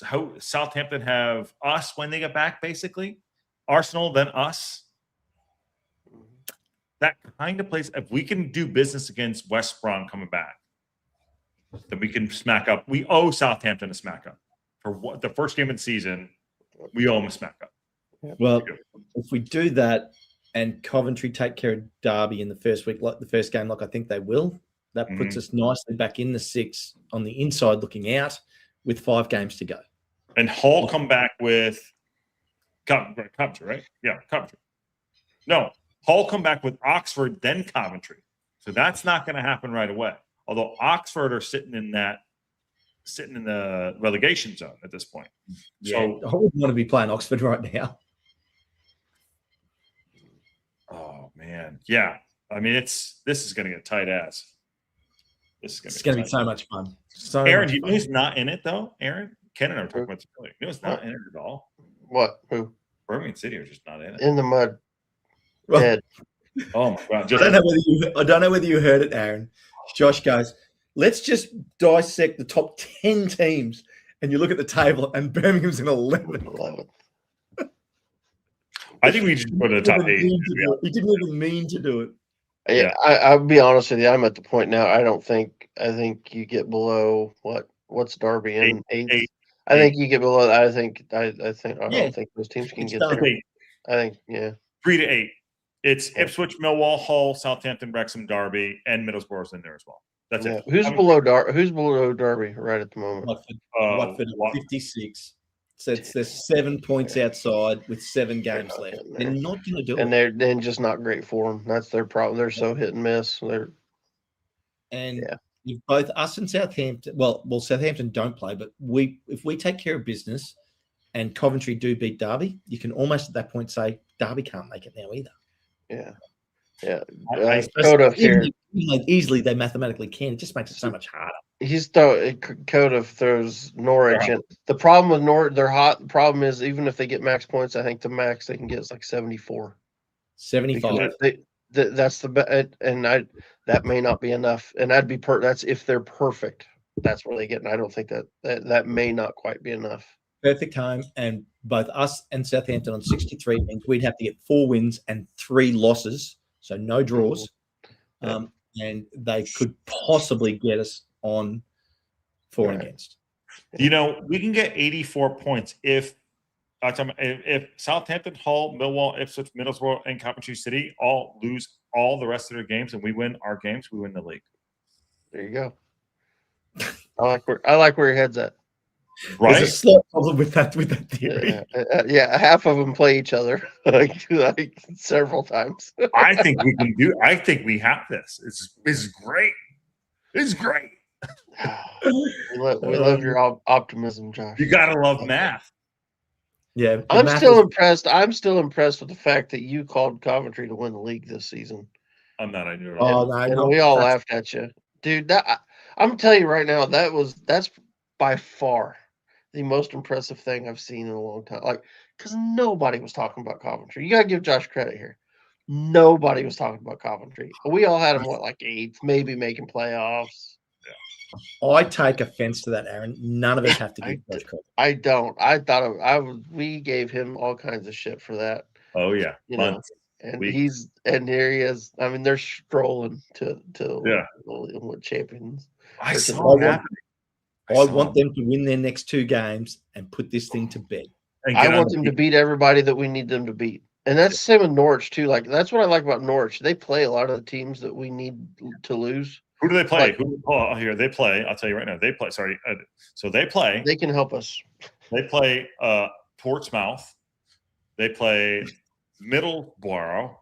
how Southampton have us when they get back, basically. Arsenal, then us. That kind of place. If we can do business against West Brom coming back, then we can smack up. We owe Southampton a smack up for what the first game of the season. We owe them a smack up. Well, if we do that, and Coventry take care of Derby in the first week, like the first game, like I think they will, that puts us nicely back in the 6 on the inside, looking out with 5 games to go. And Hull come back with Coventry, right? Yeah, Coventry. No, Hull come back with Oxford, then Coventry. So that's not going to happen right away. Although Oxford are sitting in the relegation zone at this point. Yeah, So I wouldn't want to be playing Oxford right now. oh man, yeah. I mean, this is going to get tight ass. It's going to be so much fun. Aaron, do you know who's not in it though? Aaron, Ken and I were talking about this earlier. You know who's not in it at all? What? Who? Birmingham City are just not in it. In the mud. Well, Dead. Oh my god! I don't know whether you heard it, Aaron. Josh goes, let's just dissect the top 10 teams, and you look at the table, and Birmingham's in 11. I think we should put a top 8. He didn't even mean to do it. Yeah, I'll be honest with you. I'm at the point now. I think you get below what's Derby in 8th. I think you get below. I don't think those teams can get there. I think 3 to 8. It's Ipswich, Millwall, Hull, Southampton, Wrexham, Derby, and Middlesbrough's in there as well. That's it. Who's below Derby right at the moment? Watford at 56. So they're 7 points outside with 7 games left. They're not going to do it. And they're just not great for them. That's their problem. They're so hit and miss. If both us and Southampton, well, Southampton don't play, but if we take care of business and Coventry do beat Derby, you can almost at that point say Derby can't make it now either. Yeah. Easily they mathematically can. It just makes it so much harder. Coda throws Norwich, and the problem with Norwich, they're hot. The problem is even if they get max points, I think the max they can get is like 74. 75. That's the and that may not be enough, and that'd be that's if they're perfect. That's where they get, and I don't think that may not quite be enough. Perfect home, and both us and Southampton on 63 means we'd have to get 4 wins and 3 losses, so no draws, and they could possibly get us on 4 and against. You know, we can get 84 points if Southampton, Hull, Millwall, Ipswich, Middlesbrough, and Coventry City all lose all the rest of their games, and we win our games, we win the league. There you go. I like where your head's at. Right. There's a slight problem with that theory. Yeah, half of them play each other like several times. I think we can do. I think we have this. It's great. It's great. We love your optimism, Josh. You gotta love math. Yeah, I'm still impressed. I'm still impressed with the fact that you called Coventry to win the league this season. I'm not. I knew it. And we all laughed at you, dude. I'm telling you right now, that's by far the most impressive thing I've seen in a long time. Like, because nobody was talking about Coventry. You gotta give Josh credit here. Nobody was talking about Coventry. We all had them like 8th, maybe making playoffs. I take offense to that, Aaron. None of us have to give Josh credit. I don't. I thought we gave him all kinds of shit for that. Oh yeah, and here he is. I mean, they're strolling to with champions. I want them to win their next 2 games and put this thing to bed. I want them to beat everybody that we need them to beat. And that's the same with Norwich too. Like, that's what I like about Norwich. They play a lot of the teams that we need to lose. Who do they play? Here they play. I'll tell you right now. They play. Sorry. So they play. They can help us. They play Portsmouth. They play Middlesbrough.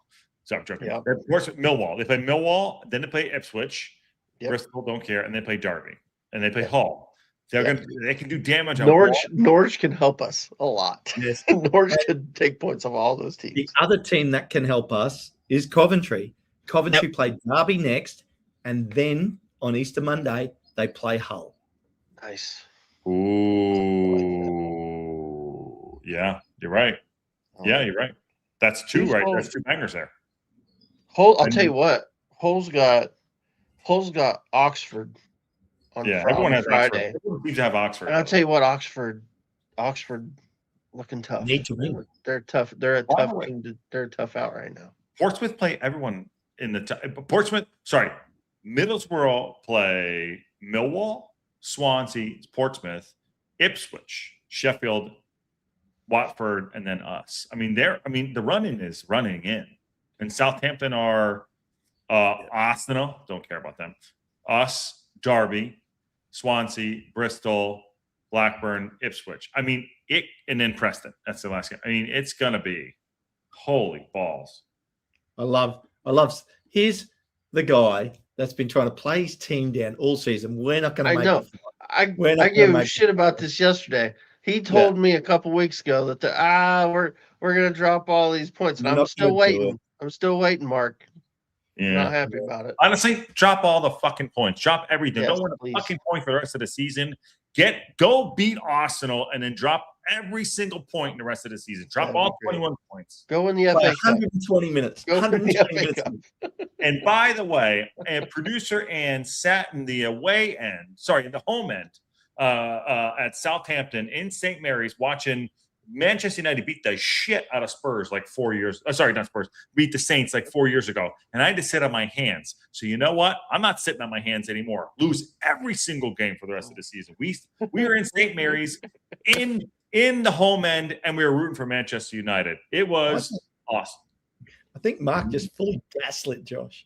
Sorry, I'm joking. Yeah. Millwall. They play Millwall. Then they play Ipswich. Yep. Bristol don't care, and they play Derby, and they play Hull. They can do damage. Norwich can help us a lot. Yes. Norwich can take points off all those teams. The other team that can help us is Coventry. Coventry play Derby next, and then on Easter Monday they play Hull. Nice. Ooh, yeah, you're right. Yeah, you're right. That's 2 right. That's 2 bangers there. Hull. I'll tell you what. Hull's got Oxford on everyone has Friday. Oxford. Everyone seems to have Oxford. And I'll tell you what, Oxford looking tough. Need to win. They're tough. They're a tough team. They're a tough out right now. Portsmouth play everyone in the Middlesbrough play Millwall, Swansea, Portsmouth, Ipswich, Sheffield, Watford, and then us. I mean, the run-in is running in. And Southampton are Arsenal, don't care about them. Us, Derby, Swansea, Bristol, Blackburn, Ipswich. I mean, and then Preston. That's the last game. I mean, it's gonna be holy balls. I love. Here's the guy that's been trying to play his team down all season. We're not going to make know. it. I gave him shit about this yesterday. He told me a couple weeks ago that we're going to drop all these points, and I'm still waiting. I'm still waiting, Mark. I'm not happy about it. Honestly, drop all the fucking points. Drop everything. Yes, don't win a please. fucking point for the rest of the season. Go beat Arsenal and then drop every single point in the rest of the season. Drop all 21 points. Go in the FA Cup. 120 minutes. Go 120 minutes. And by the way, producer Ann sat in the the home end at Southampton in St. Mary's watching Manchester United beat the shit out of Spurs like 4 years. Sorry, not Spurs. Beat the Saints like 4 years ago. And I had to sit on my hands. So you know what? I'm not sitting on my hands anymore. Lose every single game for the rest of the season. We were in St. Mary's in the home end, and we were rooting for Manchester United. It was awesome. I think Mark just fully gaslit Josh.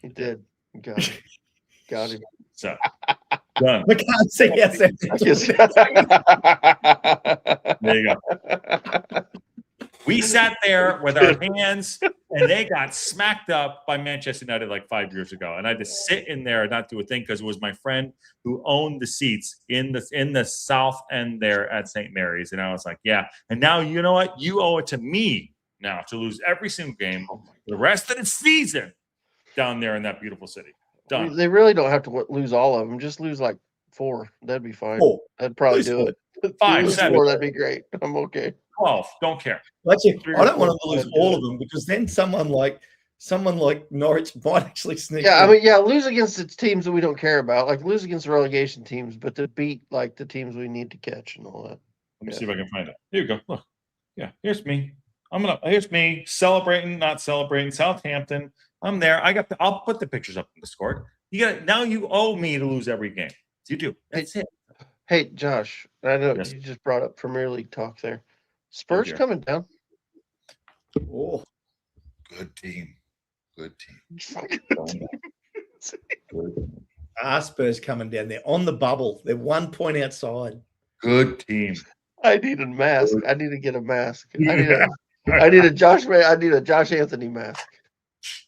He did. Got him. So done. We can't see yes. There you go. We sat there with our hands, and they got smacked up by Manchester United like 5 years ago. And I had to sit in there and not do a thing because it was my friend who owned the seats in the south end there at St. Mary's. And I was like, yeah. And now you know what? You owe it to me now to lose every single game the rest of the season down there in that beautiful city. Done. They really don't have to lose all of them. Just lose like 4. That'd be fine. I'd probably do it. 5, 7. 4, that'd be great. I'm okay. 12. Don't care. Actually, I don't want to lose all of them because then someone like Norwich might actually sneak. Yeah, lose against the teams that we don't care about. Like lose against the relegation teams, but to beat like the teams we need to catch and all that. Let me see if I can find it. Here you go. Look. Yeah, here's me. Here's me celebrating, not celebrating. Southampton. I'm there. I'll put the pictures up in Discord. Now you owe me to lose every game. You do. That's it. Hey, Josh, I know you just brought up Premier League talk there. Spurs coming down. Oh, good team. Good team. Spurs coming down. They're on the bubble. They're 1 point outside. Good team. I need a mask. I need to get a mask. I need a Josh Anthony mask.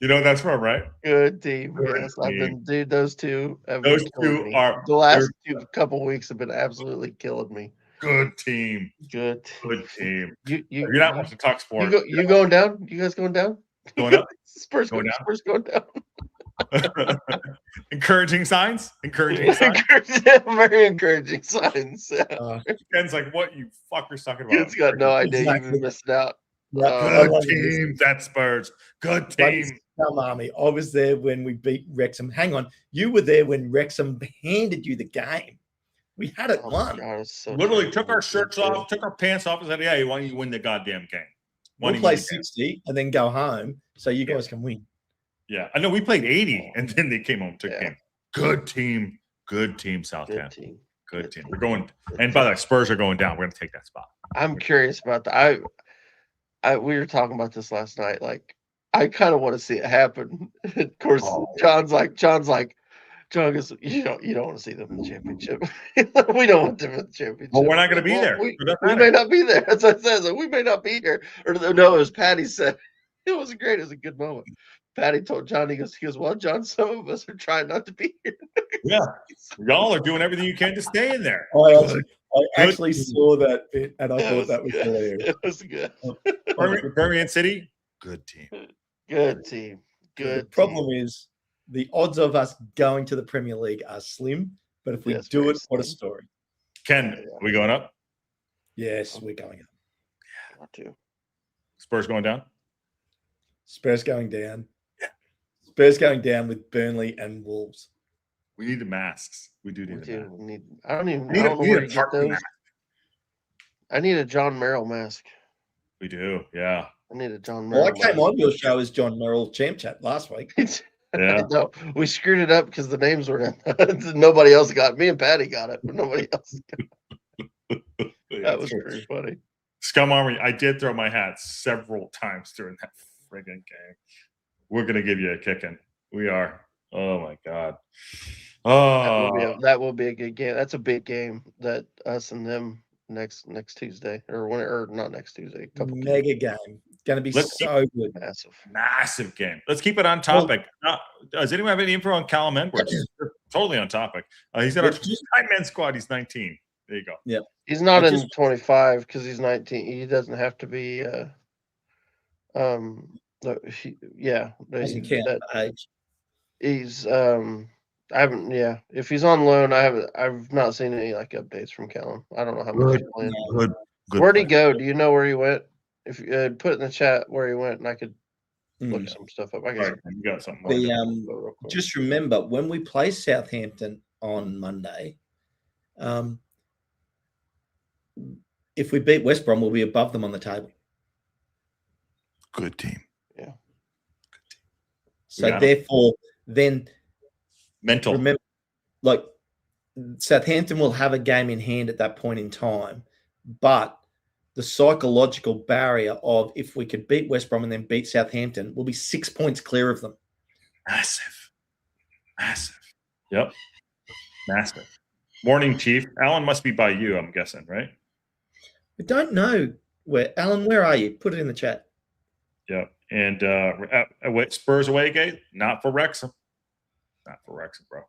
You know that's from, right? Good team. Yes, those two. Those two are the last couple weeks have been absolutely killing me. Good team. Good team. You're not watching Talk Sport. You going down? You guys going down? Going up. Spurs going down. Encouraging signs. Very encouraging signs. Ken's like, what you fuckers talking about? Ken's got no idea. You've been missing out. Good team, that Spurs. Good team. Army. I was there when we beat Wrexham. Hang on, you were there when Wrexham handed you the game. We had it won. God, literally took our shirts off, took our pants off, and said, "Yeah, why don't you win the goddamn game? We'll play 60 and then go home, so you guys can win." Yeah, I know we played 80, and then they came home and took the game. Good team, Southampton. Good team. We're going, and by the way, Spurs are going down. We're going to take that spot. I'm curious about that. We were talking about this last night. Like, I kind of want to see it happen. Of course, John goes, you don't want to see them in the championship. We don't want them in the championship. Well, we're not going to be there. We may not be there. That's what I said. Like, we may not be here. Or no, it was Patty said. It was great. It was a good moment. Patty told John, he goes, well, John, some of us are trying not to be here. Yeah. Y'all are doing everything you can to stay in there. I actually saw that bit, and I thought that was hilarious. It was good. Birmingham City, good team. Good team. Good. The problem is the odds of us going to the Premier League are slim, but if we do it, what a story. Ken, are we going up? Yes, we're going up. Got to. Spurs going down? Spurs going down. Yeah. Spurs going down with Burnley and Wolves. We need the masks. We do need the masks. I don't know where you get those. Mask. I need a John Merrill mask. We do, yeah. I need a John Merrill. Well, I came on your show as John Merrill Champ Chat last week. Yeah. No, we screwed it up because the names were in. Nobody else got it. Me and Patty got it, but nobody else got it. That was pretty funny. Scum Army, I did throw my hat several times during that friggin' game. We're going to give you a kicking. We are. Oh, my God. Oh, that will be a good game. That's a big game that us and them next Tuesday or not next Tuesday. Mega game. Going to be so good. Massive game. Let's keep it on topic. Does anyone have any info on Callum Edwards? Totally on topic. He's got our 9-man squad. He's 19. There you go. Yeah. He's not in 25 because he's 19. He doesn't have to be. Doesn't count age. He's I haven't. Yeah, if he's on loan, I've not seen any like updates from Callum. I don't know how much he's playing. Good. Where'd he go? Do you know where he went? If you put in the chat where he went, and I could look some stuff up. I guess you got something. Just remember when we play Southampton on Monday. If we beat West Brom, we'll be above them on the table. Good team. Yeah. Good team. So therefore, then mental. Remember, like Southampton will have a game in hand at that point in time, but the psychological barrier of if we could beat West Brom and then beat Southampton, we'll be 6 points clear of them. Massive. Yep. Massive. Morning, Chief. Alan must be by you, I'm guessing, right? I don't know Alan, where are you? Put it in the chat. Yep. And Spurs away game, not for Wrexham. Not for Wrexham, bro.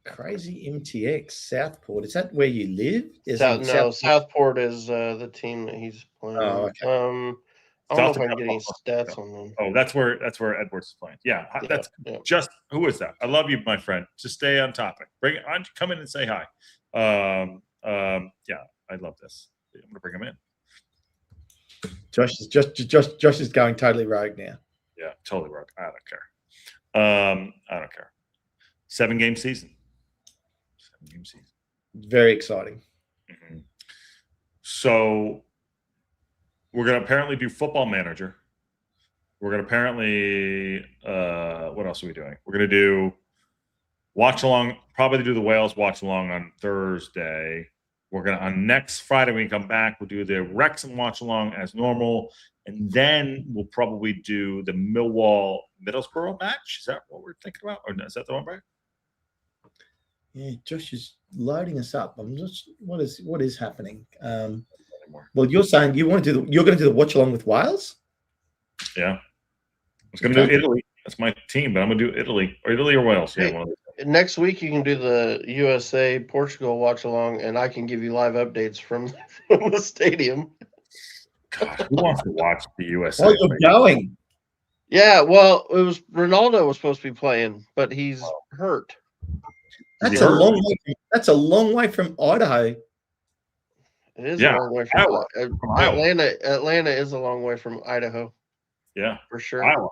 Crazy MTX Southport. Is that where you live? Southport is the team that he's playing. Oh, okay. I don't know if I can get any stats on them. Oh, that's where Edwards is playing. Yeah, that's just who is that? I love you, my friend. Just stay on topic. Bring it on. Come in and say hi. Yeah, I love this. I'm gonna bring him in. Josh is going totally rogue now. Yeah, totally rogue. I don't care. 7-game season. Very exciting. Mm-hmm. So we're going to apparently do Football Manager. We're going to apparently what else are we doing? We're going to do watch along. Probably do the Wales watch along on Thursday. We're going to on next Friday when we come back. We'll do the Wrexham watch along as normal, and then we'll probably do the Millwall Middlesbrough match. Is that what we're thinking about, or is that the one, right? Yeah, Josh is loading us up. I'm just what is happening? Well, you're saying you're going to do the watch along with Wales? Yeah, I was going to do Italy. That's my team, but I'm going to do Italy or Wales. Yeah, one of those. Next week you can do the USA Portugal watch along, and I can give you live updates from the stadium. God, who wants to watch the USA? Oh, you're going. Yeah, well, it was Ronaldo was supposed to be playing, but he's hurt. That's a long way. That's a long way from Idaho. It is a long way from Atlanta. Atlanta is a long way from Idaho. Yeah, for sure. Iowa.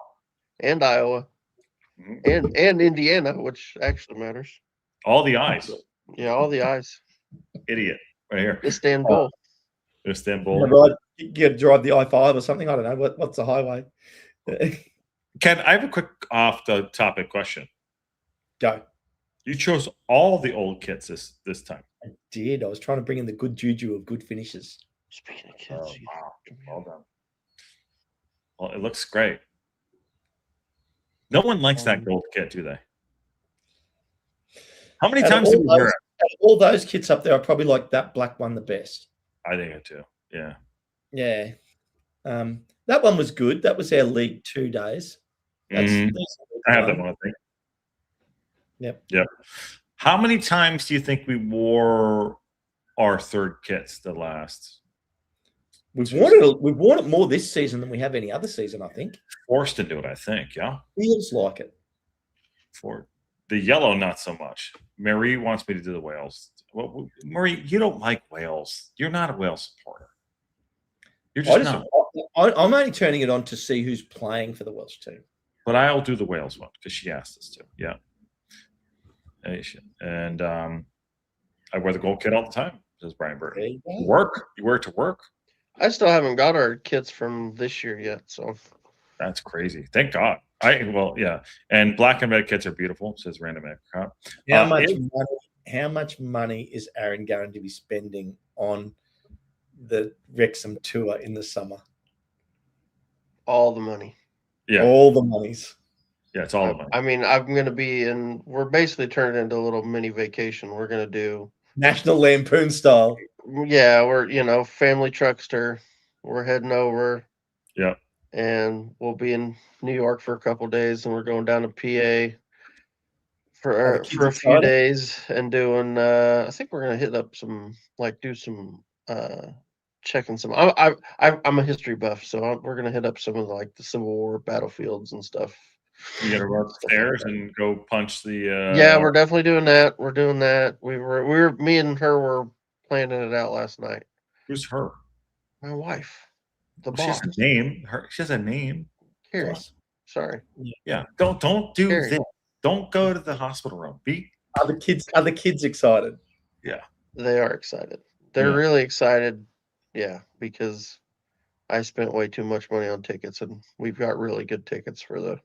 And Iowa, and Indiana, which actually matters. All the eyes. Yeah, all the eyes. Idiot, right here. Istanbul. You got to drive the I-5 or something. I don't know what's the highway. Ken, I have a quick off-the-topic question. Go. You chose all the old kits this time. I did. I was trying to bring in the good juju of good finishes. Speaking of kits, wow. Well done. Well, it looks great. No one likes that gold kit, do they? How many times do we wear it? All those kits up there, I probably like that black one the best. I think it too. Yeah. Yeah. That one was good. That was our League 2 days. I have that one, I think. Yep. How many times do you think we wore our third kits the last? We've worn it more this season than we have any other season, I think. Forced into it, I think, yeah. Feels like it. For the yellow, not so much. Marie wants me to do the Wales. Well, Marie, you don't like Wales. You're not a Wales supporter. You're just not. I'm only turning it on to see who's playing for the Welsh team. But I'll do the Wales one because she asked us to. Yeah. And I wear the gold kit all the time, says Brian Burton. There you go. You wear it to work? I still haven't got our kits from this year yet, so That's crazy. Thank God. Yeah. And black and red kits are beautiful, says Random Apricot. How much money is Aaron going to be spending on the Wrexham tour in the summer? all the money. Yeah. All the monies. Yeah, it's all the money. I mean, I'm going to be in. We're basically turning into a little mini vacation. We're going to do National Lampoon style. Yeah, we're family truckster. We're heading over. Yeah. And we'll be in New York for a couple days, and we're going down to PA for a few days and doing. I think we're gonna hit up some do some checking some. I'm a history buff, so we're gonna hit up some of the Civil War battlefields and stuff. You gotta run upstairs and go punch the. Yeah, we're definitely doing that. We're doing that. Me and her were planning it out last night. Who's her? My wife. The She has boss. a name. She has a name. Carrie. Sorry. Yeah. Don't do this. Don't go to the hospital room. Are the kids excited? Yeah. They are excited. They're really excited. Yeah, because I spent way too much money on tickets, and we've got really good tickets for the.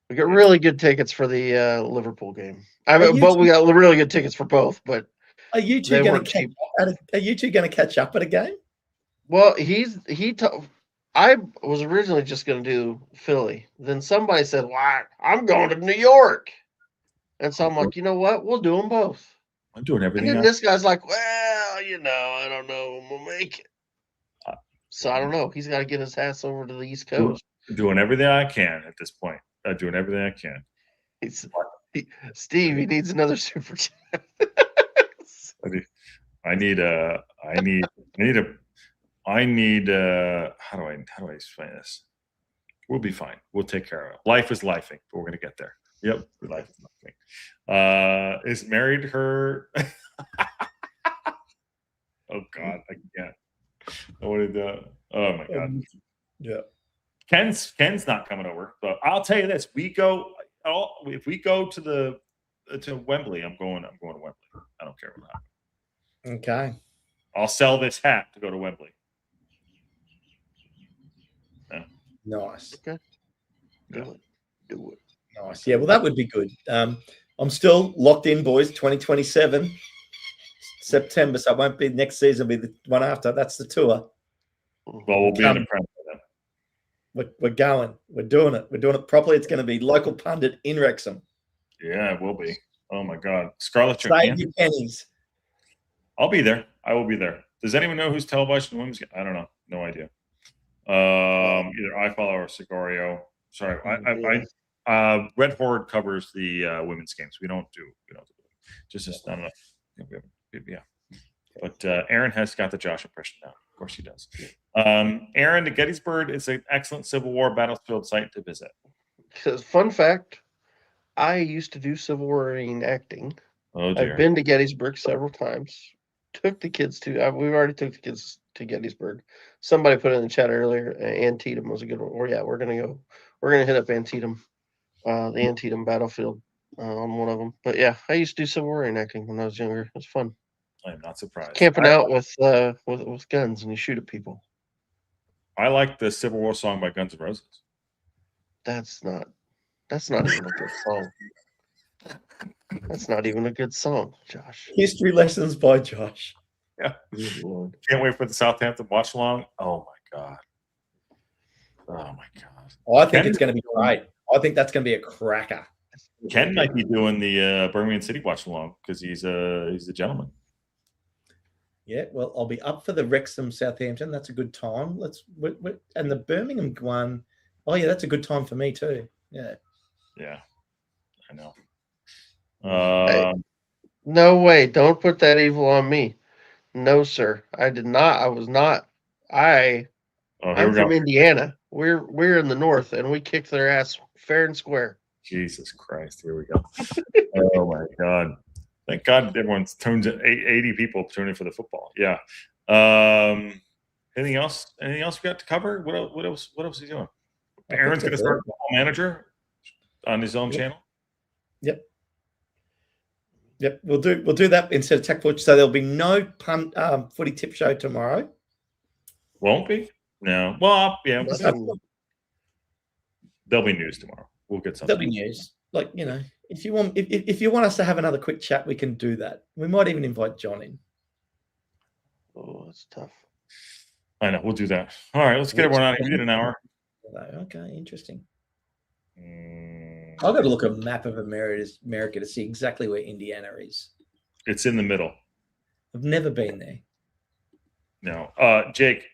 We got really good tickets for the Liverpool game. But we got really good tickets for both. But are you two going to catch up at a game? Well, I was originally just going to do Philly. Then somebody said, "Well, I'm going to New York," and so I'm like, you know what? We'll do them both. I'm doing everything. And then this guy's like, "Well, I don't know if we'll make it." So I don't know. He's got to get his ass over to the East Coast. Doing everything I can at this point. Doing everything I can. Steve, he needs another super chat. I need how do I explain this? We'll be fine. We'll take care of it. Life is lifing, but we're gonna get there. Yep, life is lifing. Is married her? Oh God, I can't. What did oh my God. Yeah. Ken's not coming over, but I'll tell you this: if we go to Wembley, I'm going to Wembley. I don't care what happens. Okay. I'll sell this hat to go to Wembley. Yeah. Nice. Okay. Do it. Nice. Yeah, well, that would be good. I'm still locked in, boys. 2027 September, so it won't be next season. It'll be the one after. That's the tour. Well, we'll be on the Prem then. We're going. We're doing it. We're doing it properly. It's going to be local pundit in Wrexham. Yeah, it will be. Oh my God, Scarlett Save Johansson. your pennies. I'll be there. I will be there. Does anyone know who's televised the women's game? I don't know. No idea. Either I follow or Sigorio. Sorry, I Red Horde covers the women's games. We don't do just I don't know. Yeah. But Aaron has got the Josh impression now. Of course he does. Aaron, the Gettysburg is an excellent Civil War battlefield site to visit. Because fun fact, I used to do Civil War reenacting. Oh dear. I've been to Gettysburg several times. Took the kids we've already took the kids to Gettysburg. Somebody put in the chat earlier, Antietam was a good one. Or yeah, we're gonna hit up Antietam, the Antietam battlefield on one of them. But yeah, I used to do Civil War reenacting when I was younger. It was fun. I am not surprised. Camping out with guns and you shoot at people. I like the Civil War song by Guns N' Roses. That's not even a good song. That's not even a good song, Josh. History lessons by Josh. Yeah. Can't wait for the Southampton watch along. Oh my God. Oh my God. Oh, I think it's going to be great. I think that's going to be a cracker. Ken might be doing the Birmingham City watch along because he's a gentleman. Yeah, well, I'll be up for the Wrexham Southampton. That's a good time. And the Birmingham one. Oh yeah, that's a good time for me too. Yeah. Yeah, I know. Hey, no way! Don't put that evil on me. No, sir. I did not. I was not. I'm from Indiana. We're in the north, and we kicked their ass fair and square. Jesus Christ! Here we go. Oh my God! Thank God everyone's tuned in. 80 people tuning for the football. Yeah. Anything else? Anything else we got to cover? What else? What else is he doing? Aaron's going to start football manager on his own channel. Yep. Yep, we'll do that instead of Tech Watch. So there'll be no footy tip show tomorrow. Won't be? No. Well, yeah. There'll be news tomorrow. We'll get something. There'll be news. Like, you know, if you want us to have another quick chat, we can do that. We might even invite John in. Oh, that's tough. I know. We'll do that. All right. Let's get everyone on. We did an hour. Okay, interesting. I've got to look at a map of America to see exactly where Indiana is. It's in the middle. I've never been there. No. Jake,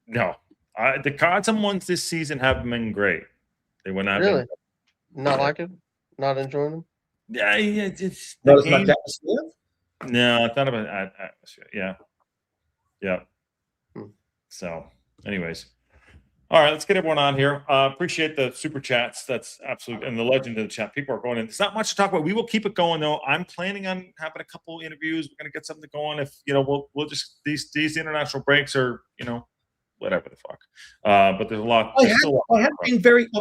no. The Cosm ones this season have been great. They went out. Really? Not like it? Not enjoying them? Yeah, it's not as much atmosphere? No, I thought about atmosphere. Yeah. So, anyways. All right, let's get everyone on here. Appreciate the super chats. That's absolutely, and the legend of the chat. People are going in. There's not much to talk about. We will keep it going though. I'm planning on having a couple interviews. We're gonna get something going. If we'll just these international breaks are whatever the fuck. But there's a lot.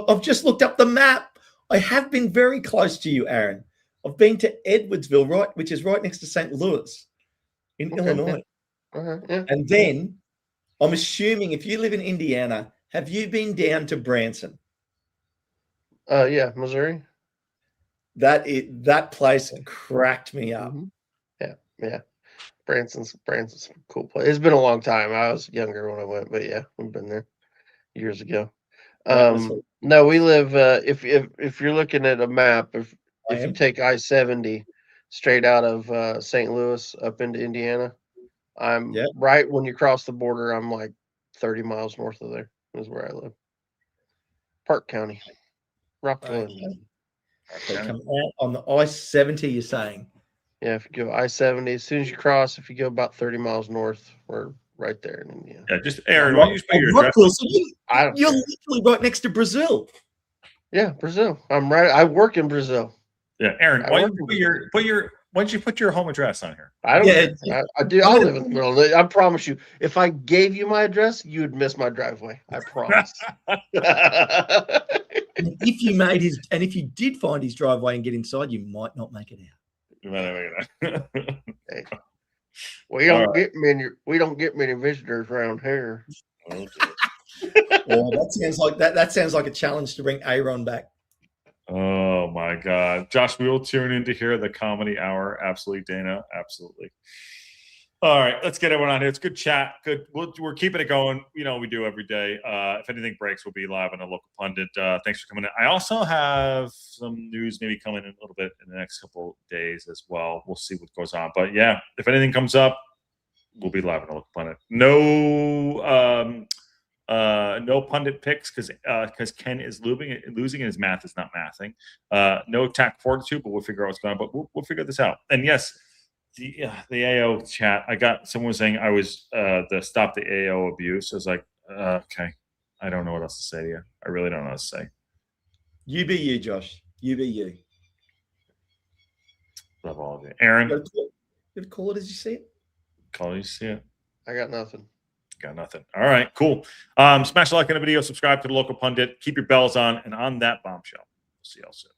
I've just looked up the map. I have been very close to you, Aaron. I've been to Edwardsville, which is right next to St. Louis in Illinois. Yeah. And then I'm assuming if you live in Indiana, have you been down to Branson? Yeah, Missouri. That place cracked me up. Yeah. Branson's a cool place. It's been a long time. I was younger when I went, but yeah, we've been there years ago. No, we live. If you're looking at a map, if you take I-70 straight out of St. Louis up into Indiana, I'm right when you cross the border. I'm like 30 miles north of there. Is where I live. Park County, Rockville. So come out on the I-70. You're saying? Yeah, if you go I-70, as soon as you cross, if you go about 30 miles north, we're right there in Indiana. Yeah, just Aaron, why don't you spell your address? You're literally right next to Brazil. Yeah, Brazil. I'm right. I work in Brazil. Yeah, Aaron, why don't you put your home address on here? I don't. I do. I live in the middle. I promise you. If I gave you my address, you would miss my driveway. I promise. If you did find his driveway and get inside, you might not make it out. Hey, we don't get many visitors around here. Well, that sounds like a challenge to bring Aaron back. Oh my God, Josh, we will tune in to hear the comedy hour. Absolutely, Dana. Absolutely. All right, let's get everyone on here. It's good chat. Good. We're keeping it going. We do every day. If anything breaks, we'll be live on a local pundit. Thanks for coming in. I also have some news maybe coming in a little bit in the next couple of days as well. We'll see what goes on. But yeah, if anything comes up, we'll be live on a local pundit. No pundit picks because Ken is losing and his math is not mathing. No attack fortitude, but we'll figure out what's going on. But we'll figure this out. And yes, the AO chat. I got someone saying I was the stop the AO abuse. I was like, okay, I don't know what else to say to you. I really don't know what to say. You be you, Josh. You be you. Love all of you, Aaron. You call it as you see it. Call it as you see it. I got nothing. Got nothing. All right, cool. Smash a like on the video, subscribe to the local pundit, keep your bells on, and on that bombshell, we'll see y'all soon.